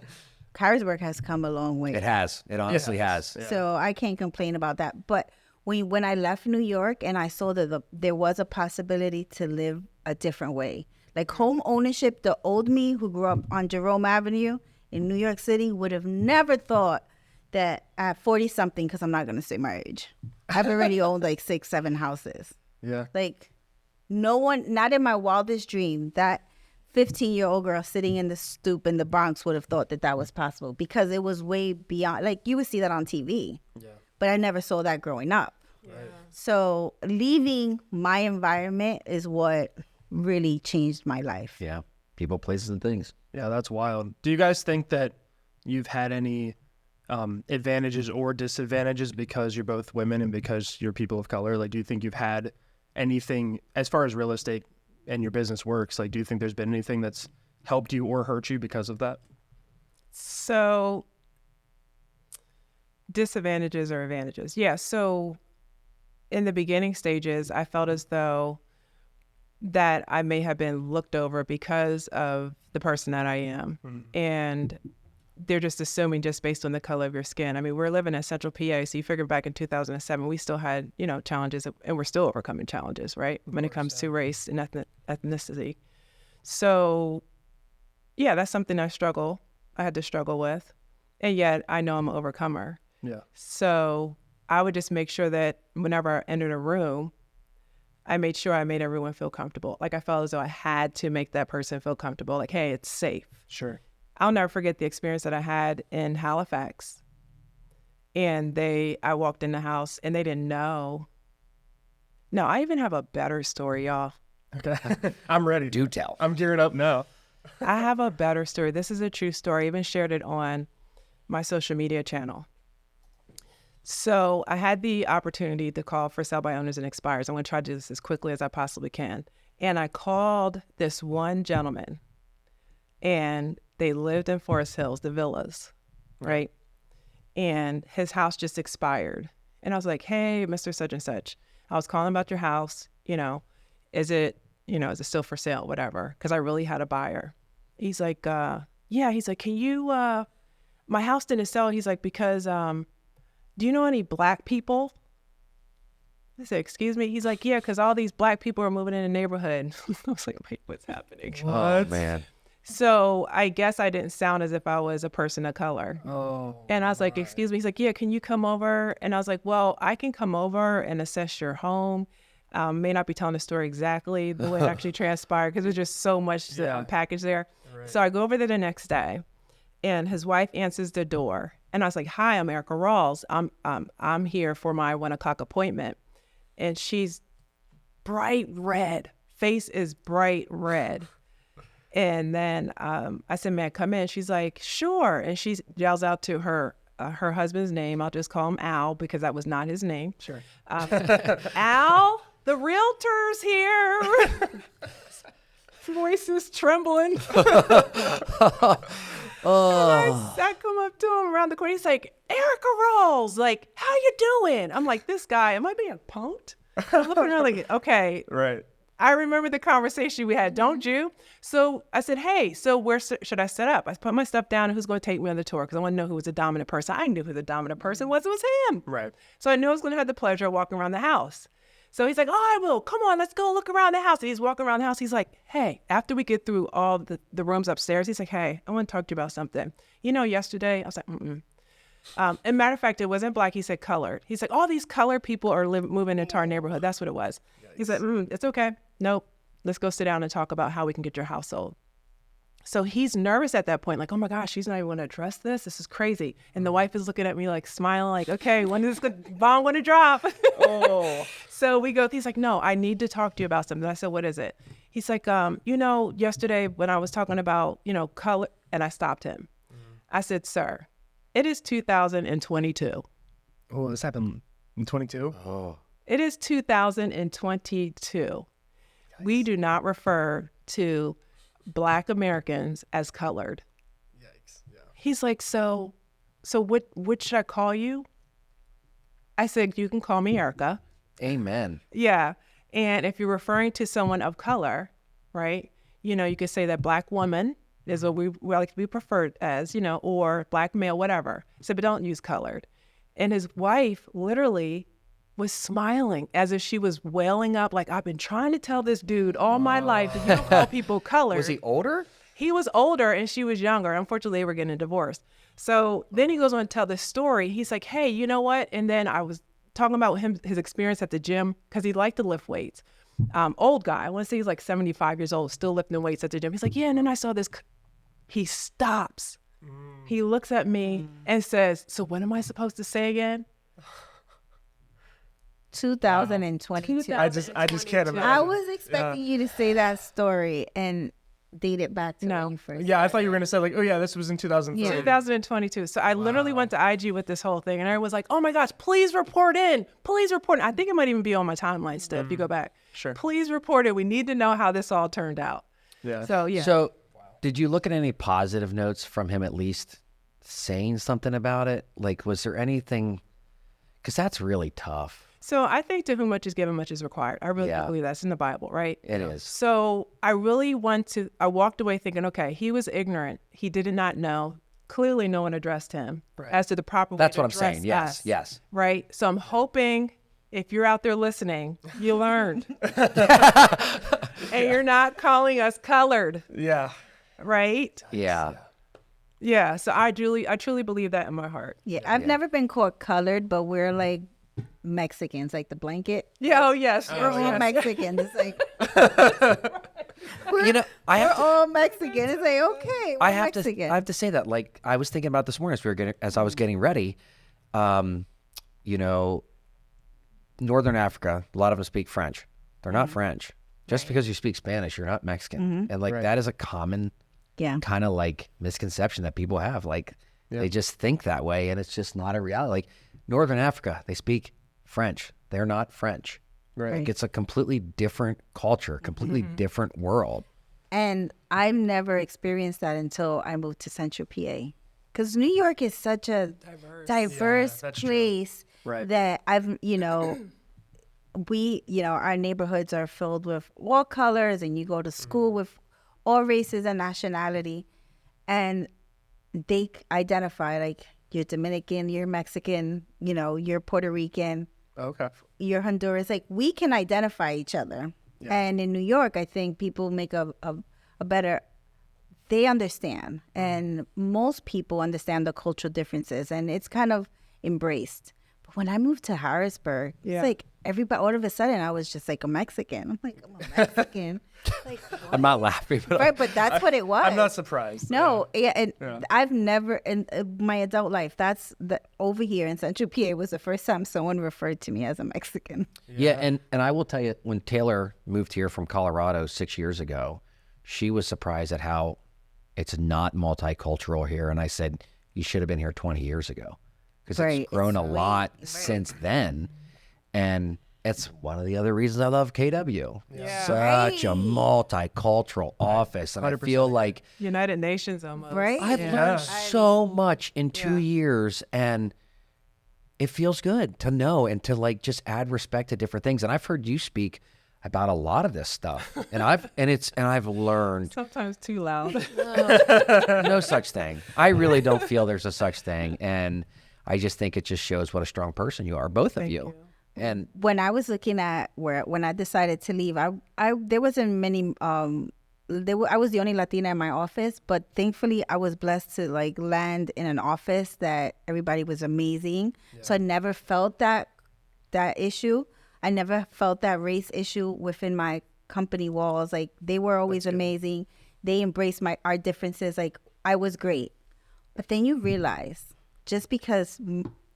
Harrisburg has come a long way. It has. It honestly has. Yeah. So I can't complain about that. But when I left New York and I saw that there was a possibility to live a different way, like home ownership, the old me who grew up on Jerome Avenue in New York City would have never thought that at 40 something, because I'm not going to say my age, I've already owned like 6-7 houses. Yeah. Like no one, not in my wildest dream, that 15-year-old girl sitting in the stoop in the Bronx would have thought that was possible, because it was way beyond, like you would see that on TV. Yeah. But I never saw that growing up. Right. So leaving my environment is what really changed my life. Yeah. People, places, and things. Yeah, that's wild. Do you guys think that you've had any advantages or disadvantages because you're both women and because you're people of color? Like, do you think you've had anything as far as real estate and your business works? Like, do you think there's been anything that's helped you or hurt you because of that? So disadvantages or advantages? Yeah. So in the beginning stages, I felt as though that I may have been looked over because of the person that I am. Mm-hmm. And they're just assuming just based on the color of your skin. I mean, we're living in Central PA, so you figure back in 2007, we still had, you know, challenges, and we're still overcoming challenges, right? When it comes to race and ethnicity. So, yeah, that's something I had to struggle with. And yet I know I'm an overcomer. Yeah. So I would just make sure that whenever I entered a room, I made sure I made everyone feel comfortable. Like, I felt as though I had to make that person feel comfortable. Like, hey, it's safe. Sure. I'll never forget the experience that I had in Halifax. And I walked in the house and they didn't know. No, I even have a better story, y'all. Okay. I'm ready. Do tell. I'm gearing up now. I have a better story. This is a true story. I even shared it on my social media channel. So I had the opportunity to call for sale by owners and expires. I'm going to try to do this as quickly as I possibly can. And I called this one gentleman, and they lived in Forest Hills, the villas, right? And his house just expired. And I was like, hey, Mr. Such and Such, I was calling about your house. You know, is it still for sale, whatever? Because I really had a buyer. He's like, yeah. He's like, can you, my house didn't sell. He's like, because, do you know any black people? I said, excuse me? He's like, yeah, because all these black people are moving in the neighborhood. I was like, wait, what's happening? What? Oh, man. So I guess I didn't sound as if I was a person of color. Oh. And I was like, excuse me? He's like, yeah, can you come over? And I was like, well, I can come over and assess your home. May not be telling the story exactly the way it actually transpired, because there's just so much to unpackage there. Right. So I go over there the next day, and his wife answers the door. And I was like, hi, I'm Erica Rawls. I'm here for my 1:00 appointment. And she's bright red. Face is bright red. And then I said, may I come in? She's like, sure. And she yells out to her husband's name. I'll just call him Al, because that was not his name. Sure. Al, the realtor's here. Voice is trembling. I come up to him around the corner. He's like, Erica Rawls, like, how you doing? I'm like, this guy, am I being punked? I'm looking around like, okay. Right. I remember the conversation we had, don't you? So I said, hey, so where should I set up? I put my stuff down and who's going to take me on the tour? Because I want to know who was the dominant person. I knew who the dominant person was. It was him. Right. So I knew I was going to have the pleasure of walking around the house. So he's like, oh, I will. Come on, let's go look around the house. And he's walking around the house. He's like, hey, after we get through all the rooms upstairs, he's like, hey, I want to talk to you about something. You know, yesterday, I was like, mm-mm. And matter of fact, it wasn't black. He said colored. He's like, all these colored people are moving into our neighborhood. That's what it was. Yikes. He's like, it's okay. Nope. Let's go sit down and talk about how we can get your house sold. So he's nervous at that point, like, oh my gosh, she's not even going to address this. This is crazy. And the wife is looking at me like smiling, like, okay, when is this bomb going to drop? Oh. So we go, he's like, no, I need to talk to you about something. I said, what is it? He's like, you know, yesterday when I was talking about, you know, color, and I stopped him. I said, sir, it is 2022. Oh, this happened in 22? Oh. It is 2022. We do not refer to Black Americans as colored. Yikes. Yeah. He's like, so what should I call you? I said, you can call me Erica. Amen. Yeah. And if you're referring to someone of color, right, you know, you could say that Black woman is what we like to be preferred as, you know, or Black male, whatever. So, but don't use colored. And his wife literally was smiling as if she was wailing up, like, I've been trying to tell this dude all my life that you don't call people colored. Was he older? He was older and she was younger. Unfortunately, they were getting a divorce. So then he goes on to tell this story. He's like, hey, you know what? And then I was talking about his experience at the gym because he liked to lift weights. Old guy, I want to say he's like 75 years old, still lifting weights at the gym. He's like, yeah, and then I saw this. He stops. He looks at me and says, so what am I supposed to say again? 2022. I just can't imagine. I was expecting you to say that story and date it back to when you first. Yeah, I thought you were going to say like, oh yeah, this was in 2003. Yeah. 2022. So I literally went to IG with this whole thing and I was like, oh my gosh, please report in. Please report in. I think it might even be on my timeline still if you go back. Sure. Please report it. We need to know how this all turned out. Yeah. So yeah. So did you look at any positive notes from him at least saying something about it? Like, was there anything? Because that's really tough. So I think to whom much is given, much is required. I really believe that's in the Bible, right? It is. So I walked away thinking, okay, he was ignorant. He did not know. Clearly no one addressed him as to the proper way That's to what I'm saying. address Yes, us, yes. right? So I'm hoping if you're out there listening, you learned. And you're not calling us colored, Yeah. right? Yeah. Yeah. So I truly believe that in my heart. Yeah, I've never been called colored, but we're like Mexicans, like the blanket. Yeah. Oh yes. We're all Mexican. It's like You know, we're all Mexican. It's like okay, we're I have Mexican. to say that. Like, I was thinking about this morning as I was getting ready. You know, Northern Africa, a lot of them speak French. They're not French. Just because you speak Spanish, you're not Mexican. And like that is a common kind of like misconception that people have. Like they just think that way, and it's just not a reality. Like Northern Africa, they speak French. They're not French. Right. Like it's a completely different culture, completely different world. And I've never experienced that until I moved to Central PA. Because New York is such a diverse place that I've, you know, our neighborhoods are filled with all colors, and you go to school with all races and nationality. And they identify like you're Dominican, you're Mexican, you know, you're Puerto Rican. Okay. You're Honduras. Like we can identify each other. Yeah. And in New York, I think people make a better, they understand. And most people understand the cultural differences, and it's kind of embraced. But when I moved to Harrisburg, it's like everybody, all of a sudden I was just like a Mexican. I'm like, I'm a Mexican. Like, I'm not laughing. But right, but that's what it was. I'm not surprised. No, I've never in my adult life. That's over here in Central PA was the first time someone referred to me as a Mexican. Yeah, and I will tell you, when Taylor moved here from Colorado 6 years ago, she was surprised at how it's not multicultural here. And I said, you should have been here 20 years ago, because it's grown a lot since then. And it's one of the other reasons I love KW. Yeah. Such a multicultural office. And 100%. I feel like United Nations almost. Right? I've learned so much in 2 years, and it feels good to know and to like just add respect to different things. And I've heard you speak about a lot of this stuff. And I've learned Sometimes too loud. no such thing. I really don't feel there's a such thing. And I just think it just shows what a strong person you are, both of you. And when I was looking at when I decided to leave, there wasn't many. I was the only Latina in my office, but thankfully I was blessed to like land in an office that everybody was amazing. Yeah. So I never felt that issue. I never felt that race issue within my company walls. Like they were always amazing. They embraced our differences. Like I was great. But then you realize just because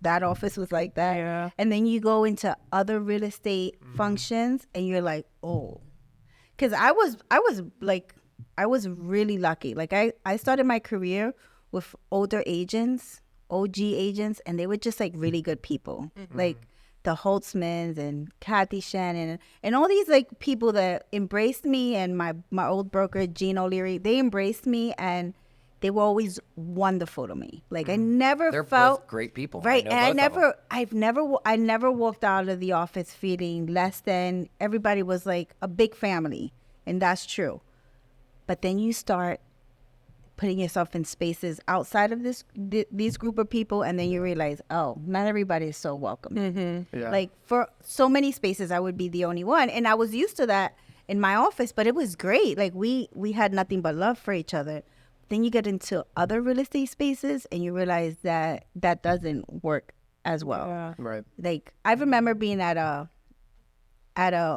that office was like that, and then you go into other real estate functions and you're like, oh. Because I was really lucky. Like I started my career with older agents, OG agents, and they were just like really good people. Like the Holtzmans and Kathy Shannon and all these like people that embraced me, and my old broker, Gene O'Leary, they embraced me and they were always wonderful to me. Like I never they're felt both great people. Right. And I never walked out of the office feeling less than. Everybody was like a big family, and that's true. But then you start putting yourself in spaces outside of these group of people, and then you realize, oh, not everybody is so welcome. Yeah. Like for so many spaces, I would be the only one, and I was used to that in my office. But it was great. Like we had nothing but love for each other. Then you get into other real estate spaces and you realize that doesn't work as well. Yeah. Right. Like I remember being at a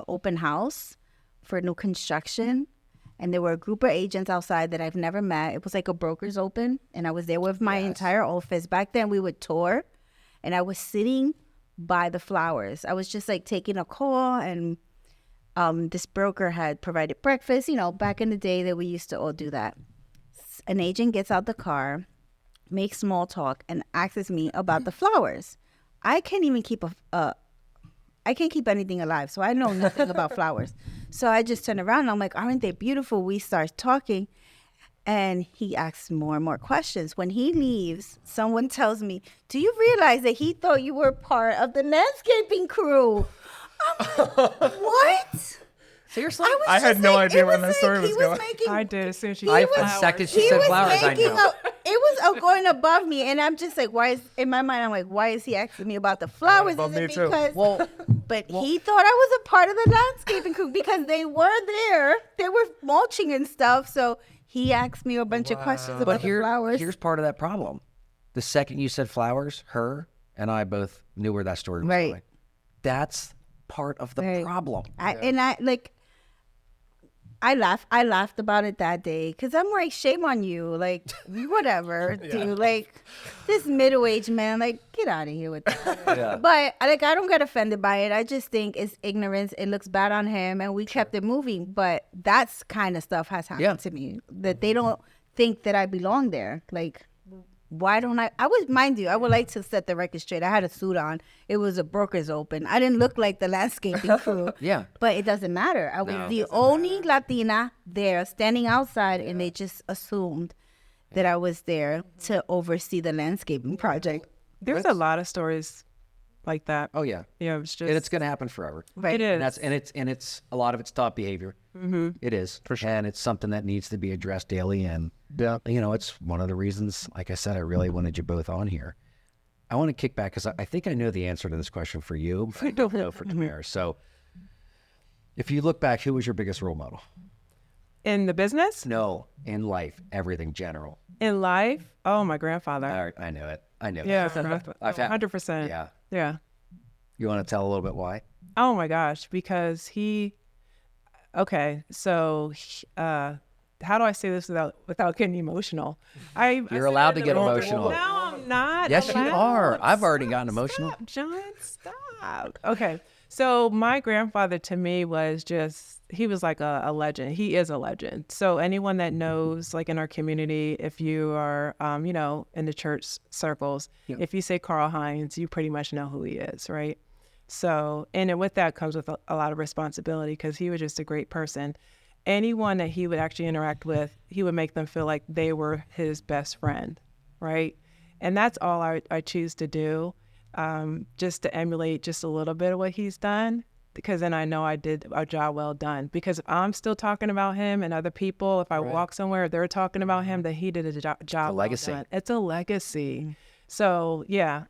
open house for new construction, and there were a group of agents outside that I've never met. It was like a broker's open, and I was there with my entire office. Back then we would tour, and I was sitting by the flowers. I was just like taking a call, and this broker had provided breakfast, back in the day that we used to all do that. An agent gets out the car, makes small talk, and asks me about the flowers. I can't even keep I can't keep anything alive, so I know nothing about flowers. So I just turn around and I'm like, aren't they beautiful? We start talking, and he asks more and more questions. When he leaves, someone tells me, do you realize that he thought you were part of the landscaping crew? I'm like, what? Seriously? I had no idea where that story was going. I did as soon as she said flowers. The second she said flowers, I know. It was going above me, and I'm just like, in my mind, I'm like, why is he asking me about the flowers? Above me too. But well, he thought I was a part of the landscaping crew because they were there. They were mulching and stuff, so he asked me a bunch of questions about the flowers. Here's part of that problem. The second you said flowers, her and I both knew where that story was going. That's part of the problem. I laughed about it that day because I'm like, shame on you, like whatever, dude, like this middle-aged man, like get out of here with that. But I don't get offended by it. I just think it's ignorance. It looks bad on him, and we kept it moving. But that's kind of stuff has happened to me, that they don't think that I belong there. Like, why don't I would like to set the record straight. I had a suit on. It was a broker's open. I didn't look like the landscaping crew. But it doesn't matter. I was the only Latina there standing outside, and they just assumed that I was there to oversee the landscaping project. There's a lot of stories like that. Oh yeah. Yeah, it's just, and it's going to happen forever. Right. It is. And it's a lot of it's thought behavior. Mm-hmm. It is for sure, and it's something that needs to be addressed daily. And it's one of the reasons, like I said, I really wanted you both on here. I want to kick back because I think I know the answer to this question for you, but I don't know for Damaris. So, if you look back, who was your biggest role model? In the business? No, in life, everything general. In life? Oh, my grandfather. All right, I know it. Yeah, 100%. Yeah. Yeah. You want to tell a little bit why? Oh my gosh, because how do I say this without getting emotional? You're allowed to get emotional. No, I'm not. Yes, you are. I've already gotten emotional. Stop, John, stop. Okay. So my grandfather to me was he was like a legend. He is a legend. So anyone that knows, like in our community, if you are, in the church circles, if you say Carl Hines, you pretty much know who he is, right? So, and with that comes with a lot of responsibility because he was just a great person. Anyone that he would actually interact with, he would make them feel like they were his best friend, right? And that's all I choose to do, just to emulate just a little bit of what he's done. because then I know I did a job well done. Because if I'm still talking about him and other people, if I walk somewhere, if they're talking about him, then he did a job legacy. well done. It's a legacy. So yeah,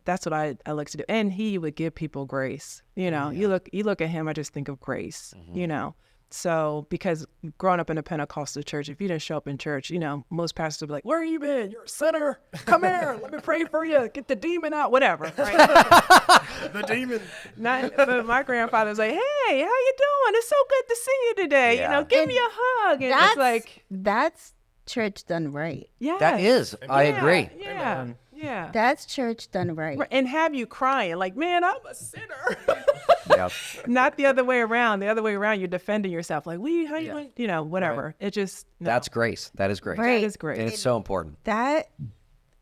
that's what I look to do. And he would give people grace. You know, you look at him, I just think of grace, you know. So, because growing up in a Pentecostal church, if you didn't show up in church, you know, most pastors would be like, where you been? You're a sinner. Come here. Let me pray for you. Get the demon out. Whatever. Right? The demon. But my grandfather was like, hey, how you doing? It's so good to see you today. Yeah. You know, give me a hug. And it's like, that's church done right. yeah. That is, I agree. Yeah. Yeah. That's church done right. And have you crying like, man, I'm a sinner. Yeah. Not the other way around. The other way around, you're defending yourself. Like, how you doing? You know, whatever. It just, no. That's grace. That is grace. Right. That is great. And it's so important. That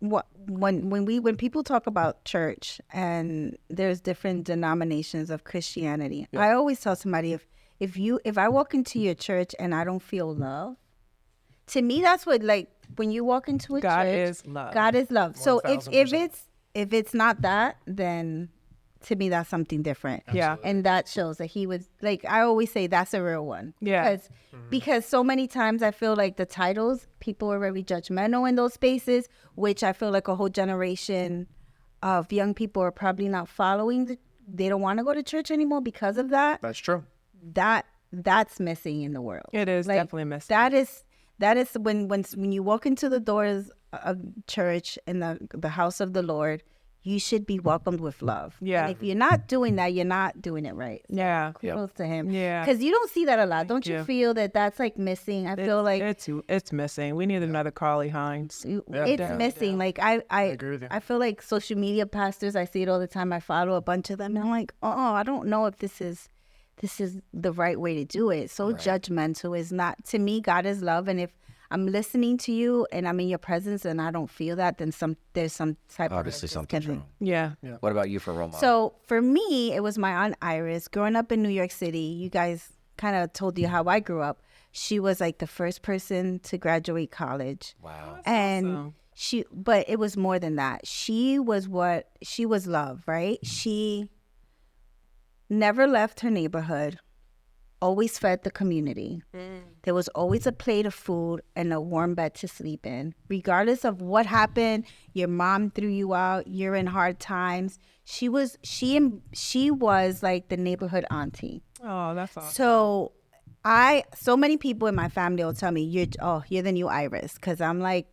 when people talk about church and there's different denominations of Christianity, I always tell somebody if I walk into your church and I don't feel love, to me that's what, like, when you walk into a God church, is love. God is love. So if 1000%. it's not that, then to me that's something different. Yeah. And that shows that he was, like, I always say that's a real one. Yeah. Because so many times I feel like the titles, people are very judgmental in those spaces, which I feel like a whole generation of young people are probably not following. They don't want to go to church anymore because of that. That's true. That's missing in the world. It is Like, definitely missing. That is when you walk into the doors of church in the house of the Lord, you should be welcomed with love. Yeah. And if you're not doing that, you're not doing it right. So Yeah. kudos to him. Yeah. Because you don't see that a lot. Don't you you. feel that that's like missing? I feel like it's missing. We need another Carly Hines. it's missing. Like I agree with you. I feel like social media pastors, I see it all the time. I follow a bunch of them and I'm like, I don't know if this is the right way to do it. So judgmental is not, to me, God is love. And if I'm listening to you and I'm in your presence and I don't feel that, then there's some type Obviously of something's wrong. Yeah. What about you for role model? So for me, it was my Aunt Iris. Growing up in New York City, you guys kind of told you how I grew up. She was like the first person to graduate college. Wow. And but it was more than that. She was love, right? She never left her neighborhood, always fed the community. There was always a plate of food and a warm bed to sleep in. Regardless of what happened, your mom threw you out, you're in hard times. She was like the neighborhood auntie. Oh, that's awesome. So many people in my family will tell me, you're the new Iris. Because I'm like,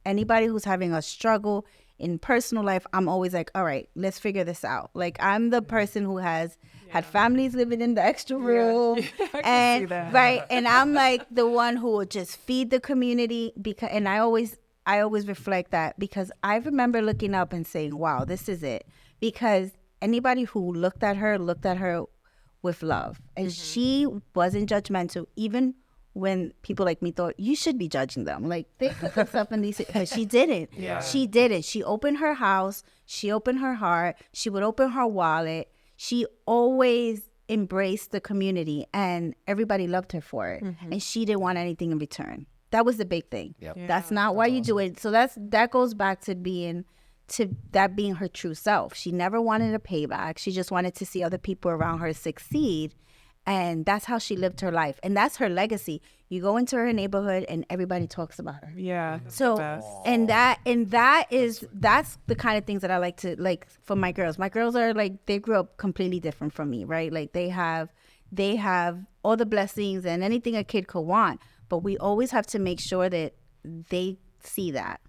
anybody who's having a struggle in personal life, I'm always like, all right, let's figure this out. Like, I'm the person who has had families living in the extra room. I can and see that. right. And I'm like the one who will just feed the community and I always reflect that because I remember looking up and saying, wow, this is it. Because anybody who looked at her with love. And she wasn't judgmental, even when people like me thought you should be judging them, like they put themselves in these, but she didn't. Yeah. She didn't. She opened her house. She opened her heart. She would open her wallet. She always embraced the community, and everybody loved her for it. And she didn't want anything in return. That was the big thing. Yep. Yeah, That's not why you do it. So that goes back to being her true self. She never wanted a payback. She just wanted to see other people around her succeed. And that's how she lived her life. And that's her legacy. You go into her neighborhood and everybody talks about her. Yeah. That's So, the best. that's the kind of things that I like to, like, for my girls. My girls are like, they grew up completely different from me, right? Like they have all the blessings and anything a kid could want. But we always have to make sure that they see that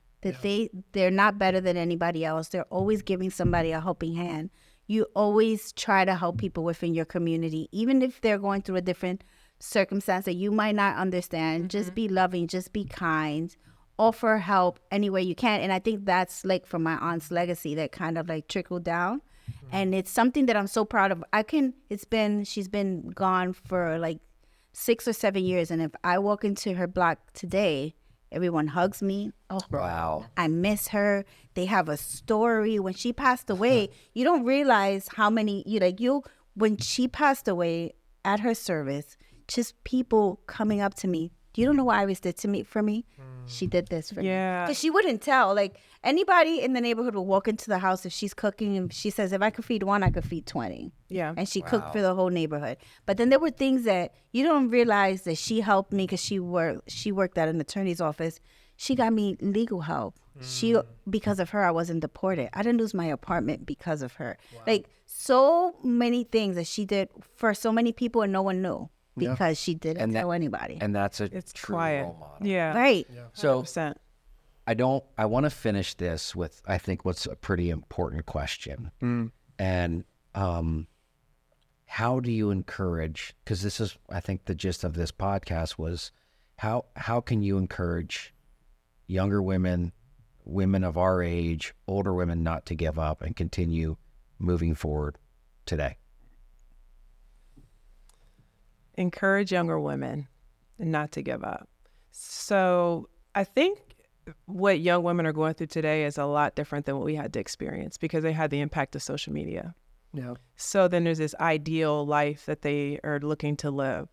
they're not better than anybody else. They're always giving somebody a helping hand. You always try to help people within your community, even if they're going through a different circumstance that you might not understand. Just be loving, just be kind, offer help any way you can. And I think that's like from my aunt's legacy that kind of like trickled down. And it's something that I'm so proud of. She's been gone for like 6 or 7 years. And if I walk into her block today, everyone hugs me. Oh, Wow. I miss her. They have a story. When she passed away, you don't realize how many, when she passed away at her service, just people coming up to me, you don't know what Iris did for me? She did this for me. Yeah. Because she wouldn't tell. Like, anybody in the neighborhood will walk into the house if she's cooking, and she says, if I could feed one, I could feed 20. Yeah. And she cooked for the whole neighborhood. But then there were things that you don't realize that she helped me because she worked at an attorney's office. She got me legal help. Because of her, I wasn't deported. I didn't lose my apartment because of her. Like, so many things that she did for so many people and no one knew because she didn't tell anybody. And that's It's true quiet. role model. Yeah. Right. So 100%. I want to finish this with, I think, what's a pretty important question. And how do you encourage, because this is, I think the gist of this podcast was, how can you encourage younger women of our age, older women, not to give up and continue moving forward today? Encourage younger women not to give up. So I think what young women are going through today is a lot different than what we had to experience because they had the impact of social media. Yeah. So then there's this ideal life that they are looking to live.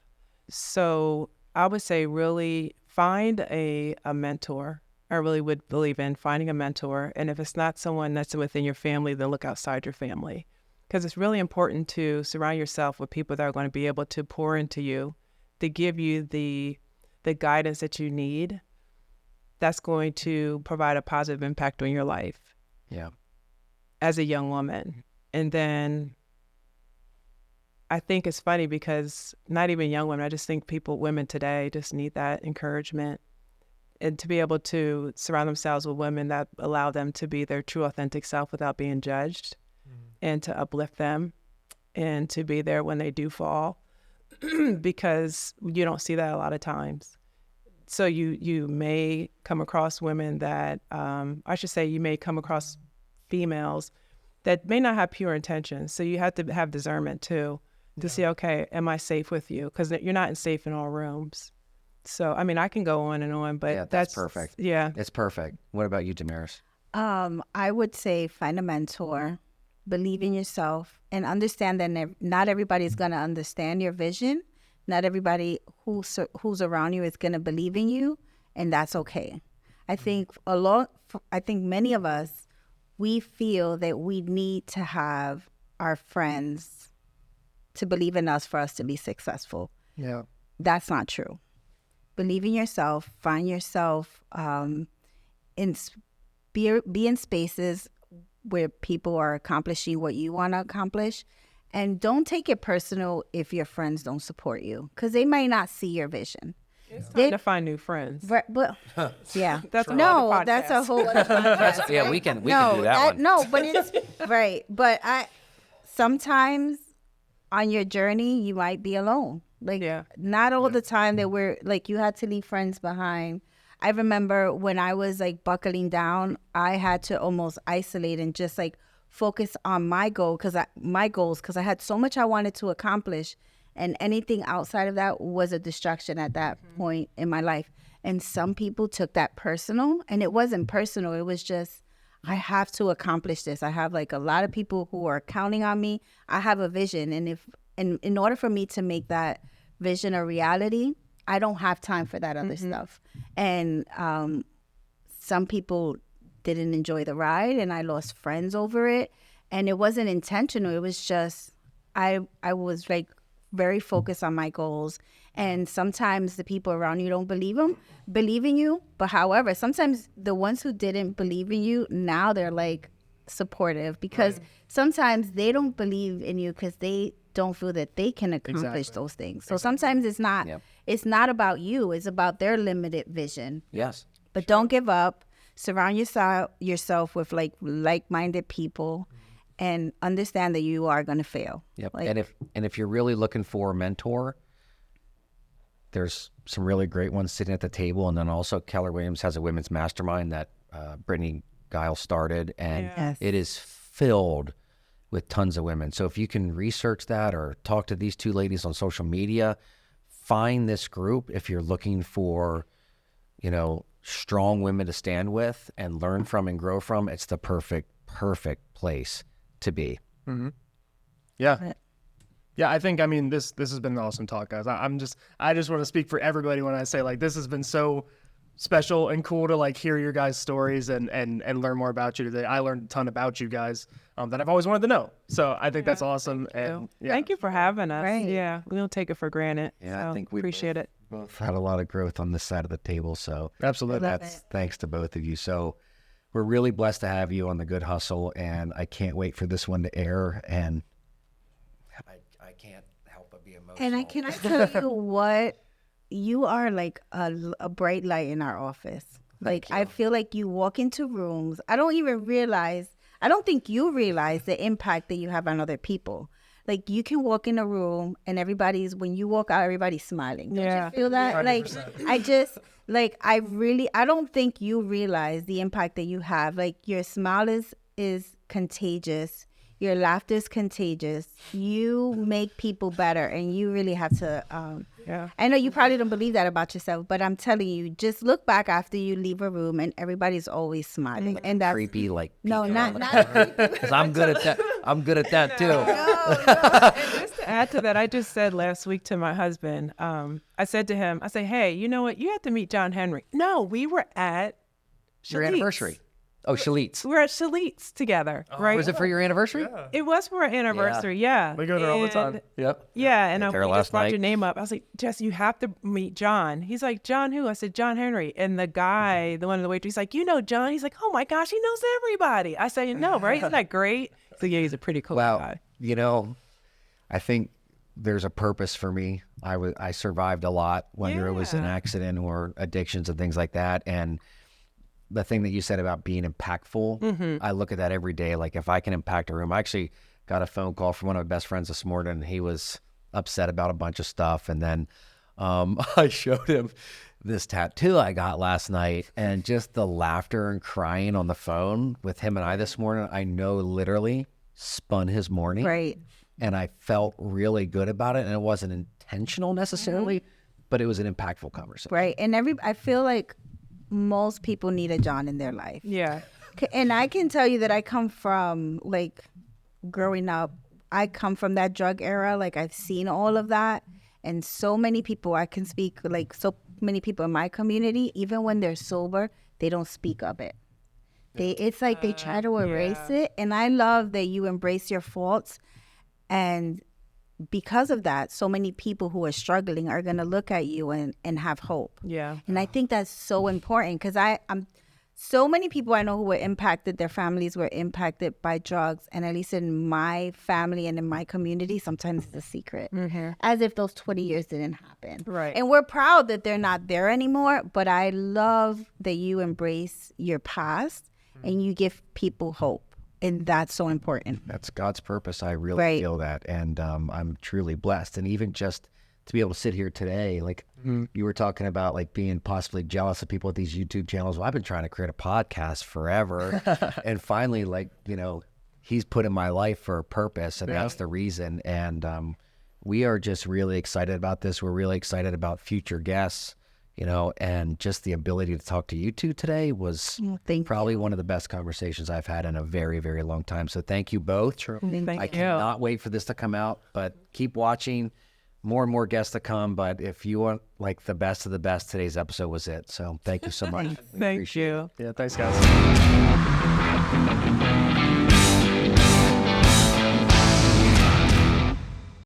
So I would say really find a mentor. I really would believe in finding a mentor. And if it's not someone that's within your family, then look outside your family. Because it's really important to surround yourself with people that are going to be able to pour into you, to give you the guidance that you need. That's going to provide a positive impact on your life. Yeah. As a young woman. And then I think it's funny because not even young women, I just think women today just need that encouragement and to be able to surround themselves with women that allow them to be their true authentic self without being judged and to uplift them and to be there when they do fall because you don't see that a lot of times. So you may come across women that, I should say you may come across females that may not have pure intentions. So you have to have discernment too to see, okay, am I safe with you? Because you're not safe in all rooms. So, I mean, I can go on and on, but Yeah, that's perfect. Yeah. It's perfect. What about you, Damaris? I would say find a mentor, believe in yourself, and understand that not everybody is going to understand your vision. Not everybody who's around you is going to believe in you, and that's okay. I think many of us, we feel that we need to have our friends to believe in us for us to be successful. Yeah. That's not true. Believe in yourself, find yourself, be in spaces where people are accomplishing what you want to accomplish. And don't take it personal if your friends don't support you, because they might not see your vision. It's time to find new friends. But yeah, That's that's a whole other podcast. Yeah, we can do that one. No, but it's right. But sometimes on your journey you might be alone. Like not all the time that we're like you had to leave friends behind. I remember when I was like buckling down, I had to almost isolate and just like focus on my goals because I had so much I wanted to accomplish, and anything outside of that was a distraction at that point in my life. And some people took that personal, and it wasn't personal. It was just, I have to accomplish this. I have like a lot of people who are counting on me. I have a vision, and in order for me to make that vision a reality, I don't have time for that other stuff. And some people didn't enjoy the ride, and I lost friends over it. And it wasn't intentional. It was just I was like very focused on my goals. And sometimes the people around you don't believe in you. But however, sometimes the ones who didn't believe in you, now they're like supportive, because sometimes they don't believe in you because they don't feel that they can accomplish those things. So sometimes it's not about you. It's about their limited vision. Yes. But don't give up. Surround yourself with like-minded people, and understand that you are going to fail. Yep. And if you're really looking for a mentor, there's some really great ones sitting at the table. And then also Keller Williams has a women's mastermind that Brittany Giles started, and it is filled with tons of women. So if you can research that or talk to these two ladies on social media, find this group if you're looking for, strong women to stand with and learn from and grow from. It's the perfect place to be. Yeah. Yeah, I think, I mean, this has been an awesome talk, guys. I just want to speak for everybody when I say, like, this has been so special and cool to, like, hear your guys' stories and learn more about you today. I learned a ton about you guys that I've always wanted to know. So I think that's awesome. And yeah. Thank you for having us. Right. Yeah, we don't take it for granted. Yeah, so I think we appreciate it. both had a lot of growth on this side of the table. So Absolutely. that's thanks to both of you. So we're really blessed to have you on The Good Hustle, and I can't wait for this one to air. And I can't help but be emotional. And I tell you what, you are like a bright light in our office. Like, I feel like you walk into rooms. I don't think you realize the impact that you have on other people. Like, you can walk in a room and when you walk out, everybody's smiling. Don't you feel that? 100%. I don't think you realize the impact that you have. Like, your smile is contagious. Your laughter is contagious. You make people better, and you really have to. I know you probably don't believe that about yourself, but I'm telling you, just look back after you leave a room, and everybody's always smiling. And that's creepy, like no, not because I'm good at that. I'm good at that too. And just to add to that, I just said last week to my husband, I said to him, I say, hey, you know what? You have to meet John Henry. No, we were at Your Shalit's. anniversary. Oh, Shalit's. We were at Shalit's together, right? Was it for your anniversary? It was for our anniversary, yeah. We go there all the time. And- Yep. Yeah, and Went there we last just brought night. your name up. I was like, Jess, you have to meet John. He's like, John who? I said, John Henry. And the guy, the one in the waitress, he's like, you know John? He's like, oh my gosh, he knows everybody. I said, no, right? Isn't that great? So yeah, he's a pretty cool Wow. guy. You know, I think there's a purpose for me. I survived a lot, whether it was an Yeah. accident or addictions and things like that. And the thing that you said about being impactful, I look at that every day. Like, if I can impact a room, I actually got a phone call from one of my best friends this morning, and he was upset about a bunch of stuff. And then I showed him this tattoo I got last night, and just the laughter and crying on the phone with him and I this morning, I know literally spun his morning. right. And I felt really good about it. And it wasn't intentional necessarily, but it was an impactful conversation. Right. And I feel like most people need a John in their life. Yeah. And I can tell you that I come from, like, growing up, I come from that drug era. Like, I've seen all of that. And so many people, I can speak, like, so many people in my community, even when they're sober, they don't speak of it. It's like they try to erase it. And I love that you embrace your faults. And because of that, so many people who are struggling are going to look at you and have hope. Yeah. And I think that's so important, because I'm so many people I know who were impacted, their families were impacted by drugs. And at least in my family and in my community, sometimes it's a secret, as if those 20 years didn't happen. Right. And we're proud that they're not there anymore. But I love that you embrace your past and you give people hope. And that's so important. That's God's purpose. I really Right. feel that. And I'm truly blessed. And even just to be able to sit here today, like you were talking about, like being possibly jealous of people with these YouTube channels. Well, I've been trying to create a podcast forever. And finally, like, you know, he's put in my life for a purpose, and that's the reason. And we are just really excited about this. We're really excited about future guests, you know, and just the ability to talk to you two today was probably one of the best conversations I've had in a very, very long time. So thank you both. Thank I you. cannot wait for this to come out, but keep watching. More and more guests to come. But if you want like the best of the best, today's episode was it. So thank you so much. Thank you. Yeah, thanks, guys.